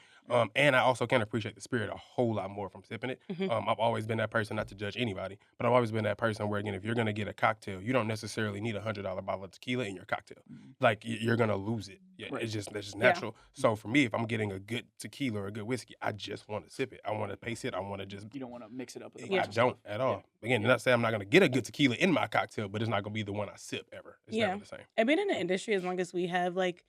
And I also can appreciate the spirit a whole lot more from sipping it. I've always been that person, not to judge anybody, but I've always been that person where, again, if you're going to get a cocktail, you don't necessarily need a $100 bottle of tequila in your cocktail. Like, you're going to lose it. Yeah, Right. that's just natural. So for me, if I'm getting a good tequila or a good whiskey, I just want to sip it. I want to pace it. I want to just... You don't want to mix it up with a I bunch of don't stuff. at all. Again, not saying I'm not going to get a good tequila in my cocktail, but it's not going to be the one I sip ever. It's never the same. And being in the industry as long as we have, like,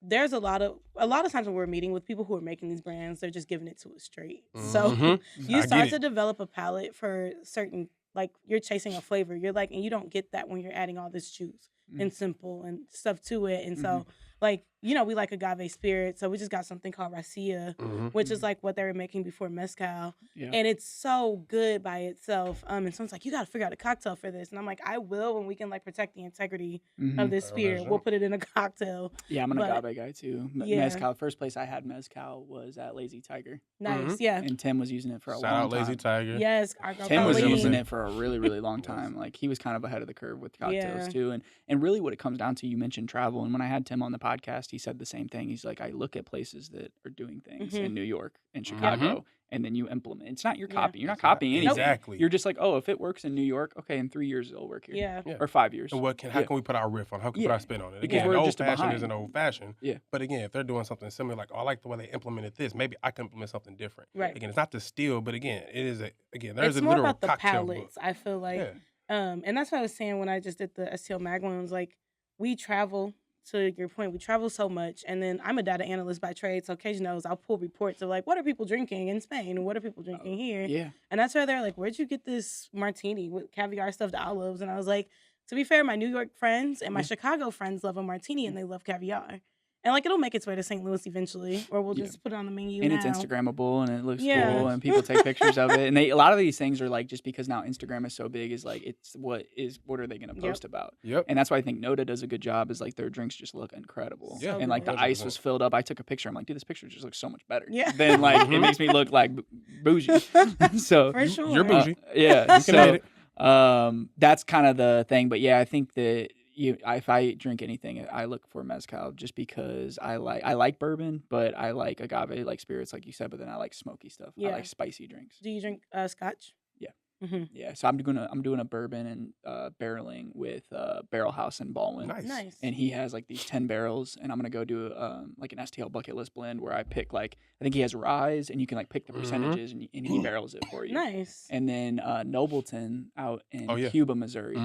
there's a lot of times when we're meeting with people who are making these brands, they're just giving it to us straight. So you start to develop a palate for certain, like, you're chasing a flavor. You're like, and you don't get that when you're adding all this juice and simple and stuff to it. And so, like, you know, we like agave spirit, so we just got something called racia, which is like what they were making before mezcal, and it's so good by itself. And someone's like, you got to figure out a cocktail for this, and I'm like, I will when we can, like, protect the integrity of this spirit. We'll put it in a cocktail. Yeah, I'm an agave guy too. Mezcal. First place I had mezcal was at Lazy Tiger. Nice, and Tim was using it for a long time. Shout out Lazy Tiger. Yes, Tim was using it for a really, really long time. Like, he was kind of ahead of the curve with cocktails too. And really, what it comes down to, you mentioned travel, and when I had Tim on the podcast, he said the same thing. He's like, I look at places that are doing things in New York and Chicago, and then you implement. It's not your copy. You're not copying anything. Exactly. You're just like, oh, if it works in New York, okay, in 3 years it'll work here. Or 5 years. And how can we put our riff on? How can we put our spin on it? Again, we're old just fashioned behind. isn't old fashioned. But again, if they're doing something similar, like, oh, I like the way they implemented this, maybe I can implement something different. Right. Again, it's not to steal, but again, it is there's it's a more literal about the cocktail palettes, book. I feel like. And that's what I was saying when I just did the STL Mag ones. Like, we travel, to your point, we travel so much. And then I'm a data analyst by trade, so Kaje knows I'll pull reports of, like, what are people drinking in Spain and what are people drinking here? And that's where they're like, where'd you get this martini with caviar stuffed olives? And I was like, to be fair, my New York friends and my Chicago friends love a martini and they love caviar. And, like, it'll make its way to St. Louis eventually, or we'll just put it on the menu and now. it's Instagrammable, and it looks cool, and people take pictures of it. And a lot of these things are, like, just because now Instagram is so big, is like, it's what are they going to post about? And that's why I think Noda does a good job, is, like, their drinks just look incredible. And, like, the ice was filled up. I took a picture. I'm like, dude, this picture just looks so much better. Then, like, it makes me look like bougie. So for sure. You're bougie. So that's kind of the thing. But yeah, I think that if I drink anything, I look for mezcal, just because I like bourbon, but I like agave, like spirits, like you said. But then I like smoky stuff. I like spicy drinks. Do you drink scotch? Yeah, so I'm doing a bourbon and barreling with Barrel House in Baldwin. Nice. And he has, like, these 10 barrels, and I'm gonna go do like an STL bucket list blend where I pick, like, I think he has rye, and you can, like, pick the percentages, and he barrels it for you. Nice. And then Nobleton out in Cuba, Missouri,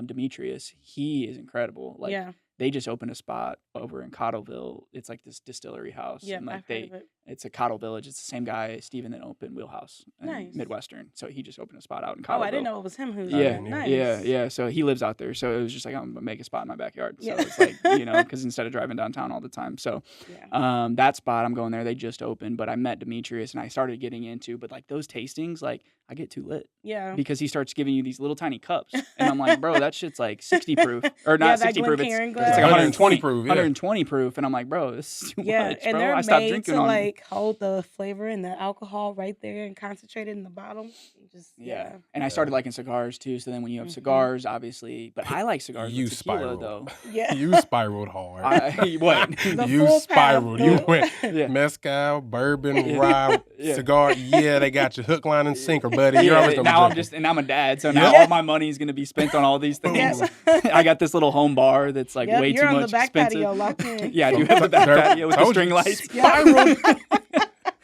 Demetrius, he is incredible. Like, they just opened a spot over in Cottleville. It's like this distillery house. Yeah, and, like, I've heard of it. It's a Cottle Village. It's the same guy, Steven, that opened Wheelhouse in Nice. Midwestern. So he just opened a spot out in Cottleville. Oh, I didn't know it was him who was Yeah, Nice. yeah. So he lives out there. So it was just like, I'm gonna make a spot in my backyard. So it's like, because instead of driving downtown all the time. So that spot, I'm going there. They just opened, but I met Demetrius and I started getting into, but, like, those tastings, like, I get too lit. Yeah. Because he starts giving you these little tiny cups. And I'm like, bro, that shit's like 60 proof. Or not 60 proof. It's like 120 proof. 120 proof. And I'm like, bro, this is too much, and bro. they're I stopped made drinking to, on like, hold the flavor and the alcohol right there and concentrated in the bottom. Just And I started liking cigars too. So then when you have cigars, obviously, but I like cigars with tequila spiraled. though. Yeah. You spiraled hard. What? You spiraled. You went mezcal, bourbon, rye, cigar. Yeah, they got you hook, line, and sinker, buddy. You're always now I'm a dad, so now all my money is gonna be spent on all these things. I got this little home bar that's like way too much expensive. You're on the back patio locked in. Yeah, I do have a back patio with the string lights. Spiraled.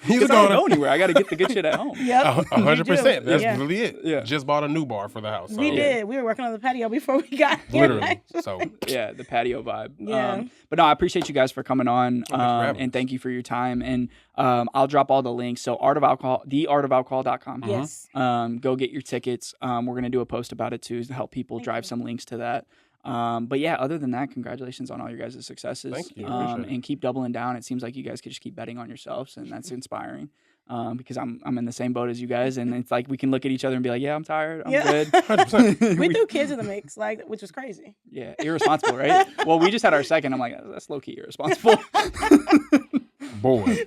He's not going to go anywhere. I got to get the good shit at home. 100%. That's really it. Yeah. Just bought a new bar for the house. So. We did. We were working on the patio before we got here. Literally. So yeah, the patio vibe. Yeah. But no, I appreciate you guys for coming on, and thank you for your time. And I'll drop all the links. So Art of Alcohol, theartofalcohol.com. Yes. Go get your tickets. We're gonna do a post about it too to help people drive some links to that. But yeah, other than that, congratulations on all your guys' successes. Thank you. And keep doubling down. It seems like you guys could just keep betting on yourselves, and that's inspiring. Because I'm in the same boat as you guys, and it's like we can look at each other and be like, yeah, I'm tired, I'm good. 100%. We threw kids in the mix, like, which was crazy. Yeah, irresponsible, right? Well, we just had our second. I'm like, that's low key irresponsible. Boy,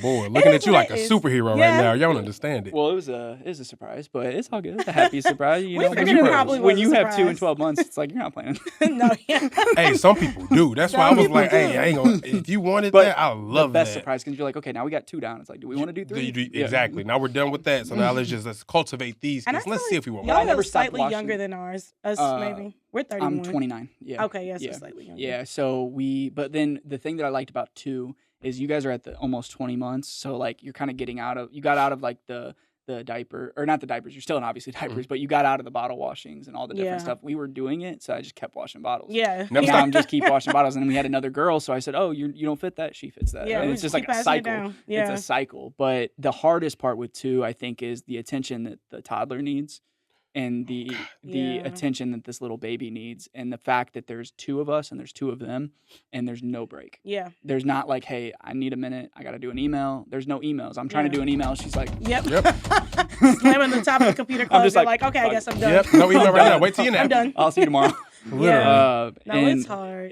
boy, looking at you like a It is. superhero right now. Y'all don't understand it. Well, it was a surprise, but it's all good. It's a happy surprise. You We know, figured it when probably you was a have 2 in surprise. 12 months, it's like you're not planning. No, yeah. Hey, some people do. That's why I Some was people like, hey, do. I ain't gonna. If you wanted But that, I love the best that. surprise because you're like, okay, now we got 2 down. It's like, do we want to do 3? Yeah. Exactly. Now we're done with that. So now let's cultivate these And I kids. feel Let's see like if we want y'all more. I never are stopped slightly watching. younger than ours. Us, maybe. We're 31. I'm 29. Yeah. Okay, yes, Yeah. we're slightly younger. Yeah. So but then the thing that I liked about 2 is you guys are at the almost 20 months. So like you're kind of you got out of like the diaper, or not the diapers. You're still in obviously diapers, but you got out of the bottle washings and all the different Yeah. stuff. We were doing it, so I just kept washing bottles. Yeah. Never Now stop. I'm just keep washing bottles, and then we had another girl, so I said, "Oh, you don't fit that. She fits that." Yeah, and we it's just keep like a passing it cycle. down. Yeah. It's a cycle. But the hardest part with 2, I think, is the attention that the toddler needs, and the Yeah. attention that this little baby needs, and the fact that there's 2 of us and there's 2 of them, and there's no break. Yeah. There's not like, hey, I need a minute. I got to do an email. There's no emails. I'm trying to Yeah. do an email. She's like, Yep. Yep. Slamming the top of the computer closed. just You're like, like, okay, I fuck guess it. I'm done. Yep. No email right now. Wait till you nap. I'm done. I'll see you tomorrow. Literally. No, and it's hard.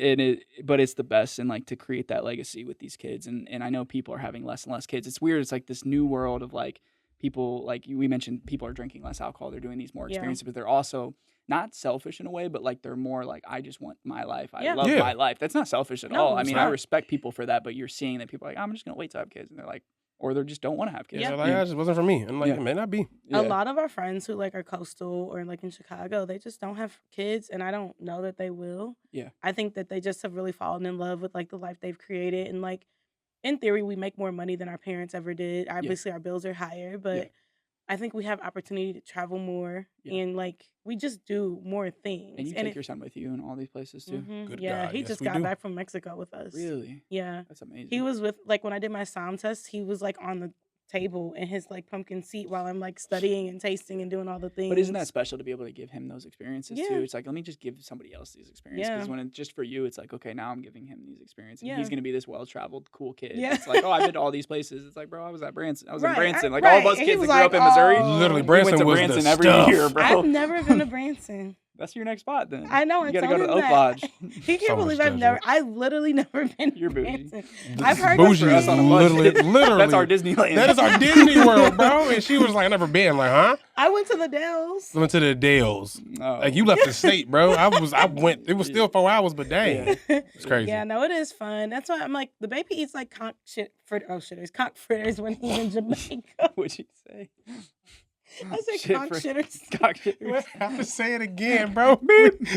but it's the best, and like to create that legacy with these kids. And I know people are having less and less kids. It's weird. It's like this new world of like people, like we mentioned, people are drinking less alcohol. They're doing these more Yeah. experiences, but they're also not selfish in a way, but like they're more like, I just want my life. I Yeah. love Yeah. my life. That's not selfish at No, all. I it's mean, I not. respect people for that, but you're seeing that people are like, I'm just going to wait to have kids. And they're like, or they just don't want to have kids. Yeah. They're like, "Ah, it just wasn't for me. I'm like, Yeah. it may not be. Yeah. A lot of our friends who like are coastal or like in Chicago, they just don't have kids, and I don't know that they will. Yeah. I think that they just have really fallen in love with like the life they've created, and like in theory, we make more money than our parents ever did. Obviously, our bills are higher, but I think we have opportunity to travel more, Yeah. and like we just do more things. And you take your son with you in all these places too. Good yeah, God, he yes, just we got do. back from Mexico with us. Really? Yeah. That's amazing. He was with, like, when I did my SOM test, he was like on the table in his like pumpkin seat while I'm like studying and tasting and doing all the things. But isn't that special to be able to give him those experiences Yeah. too? It's like, let me just give somebody else these experiences. Because Yeah. when it's just for you, it's like, okay, now I'm giving him these experiences. And Yeah. he's going to be this well-traveled, cool kid. Yeah. It's like, oh, I've been to all these places. It's like, bro, I was at Branson. I was in Right, Branson. Like right. all of us And he kids that was grew up like, in Missouri. oh. Literally, we Branson went to was Branson the every stuff. year, bro. I've never been to Branson. That's your next spot then. I know. You I got to told go to him the Oak that. Lodge. He can't So believe much I've literally never been You're to bougie. Branson. I've heard Bougie the is That's on a phrase. budget. literally. That's our Disneyland. That is our Disney World, bro. And she was like, I never been. Like, huh? I went to the Dells. I went to the Dales. Oh. Like, you left the state, bro. I went. It was still 4 hours, but dang, it's crazy. Yeah, no, it is fun. That's why I'm like, the baby eats like conch fritters when he's in Jamaica. What'd you say? I said Shit conch for- shitters. Cock shit. I have to say it again, bro.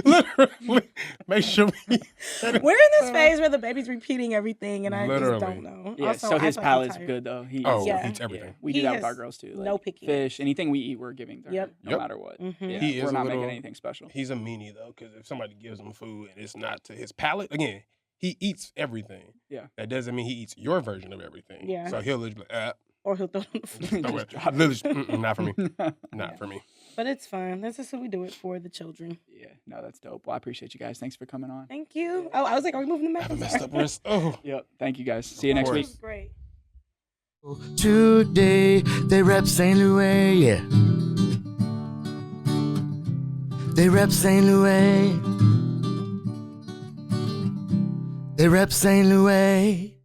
Literally, make sure we. We're in this phase where the baby's repeating everything, and I Literally. just don't know. Yeah, Also, so I his fucking palate's tired. good though. He Oh, Yeah. he eats everything. We He do that with has our girls too. no Like pickiness. fish, anything we eat, we're giving to her, Yep. no Yep. matter what. Mhm. Yeah, He is we're a not little- making anything special. He's a meanie though, because if somebody gives him food and it's not to his palate, again, he eats everything. Yeah. That doesn't mean he eats your version of everything. Yeah. So he'll literally be like, Or he'll throw it on the floor. no, Just wait. drop it. Literally, not for me. Not Yeah. for me. But it's fun. That's just what we do it for, the children. Yeah, no, that's dope. Well, I appreciate you guys. Thanks for coming on. Thank you. Oh, I was like, are we moving the I map? have a messed up wrist. Oh. Yep. Thank you guys. See you next week. course. Great. Today they rep St. Louis, yeah. They rep St. Louis. They rep St. Louis.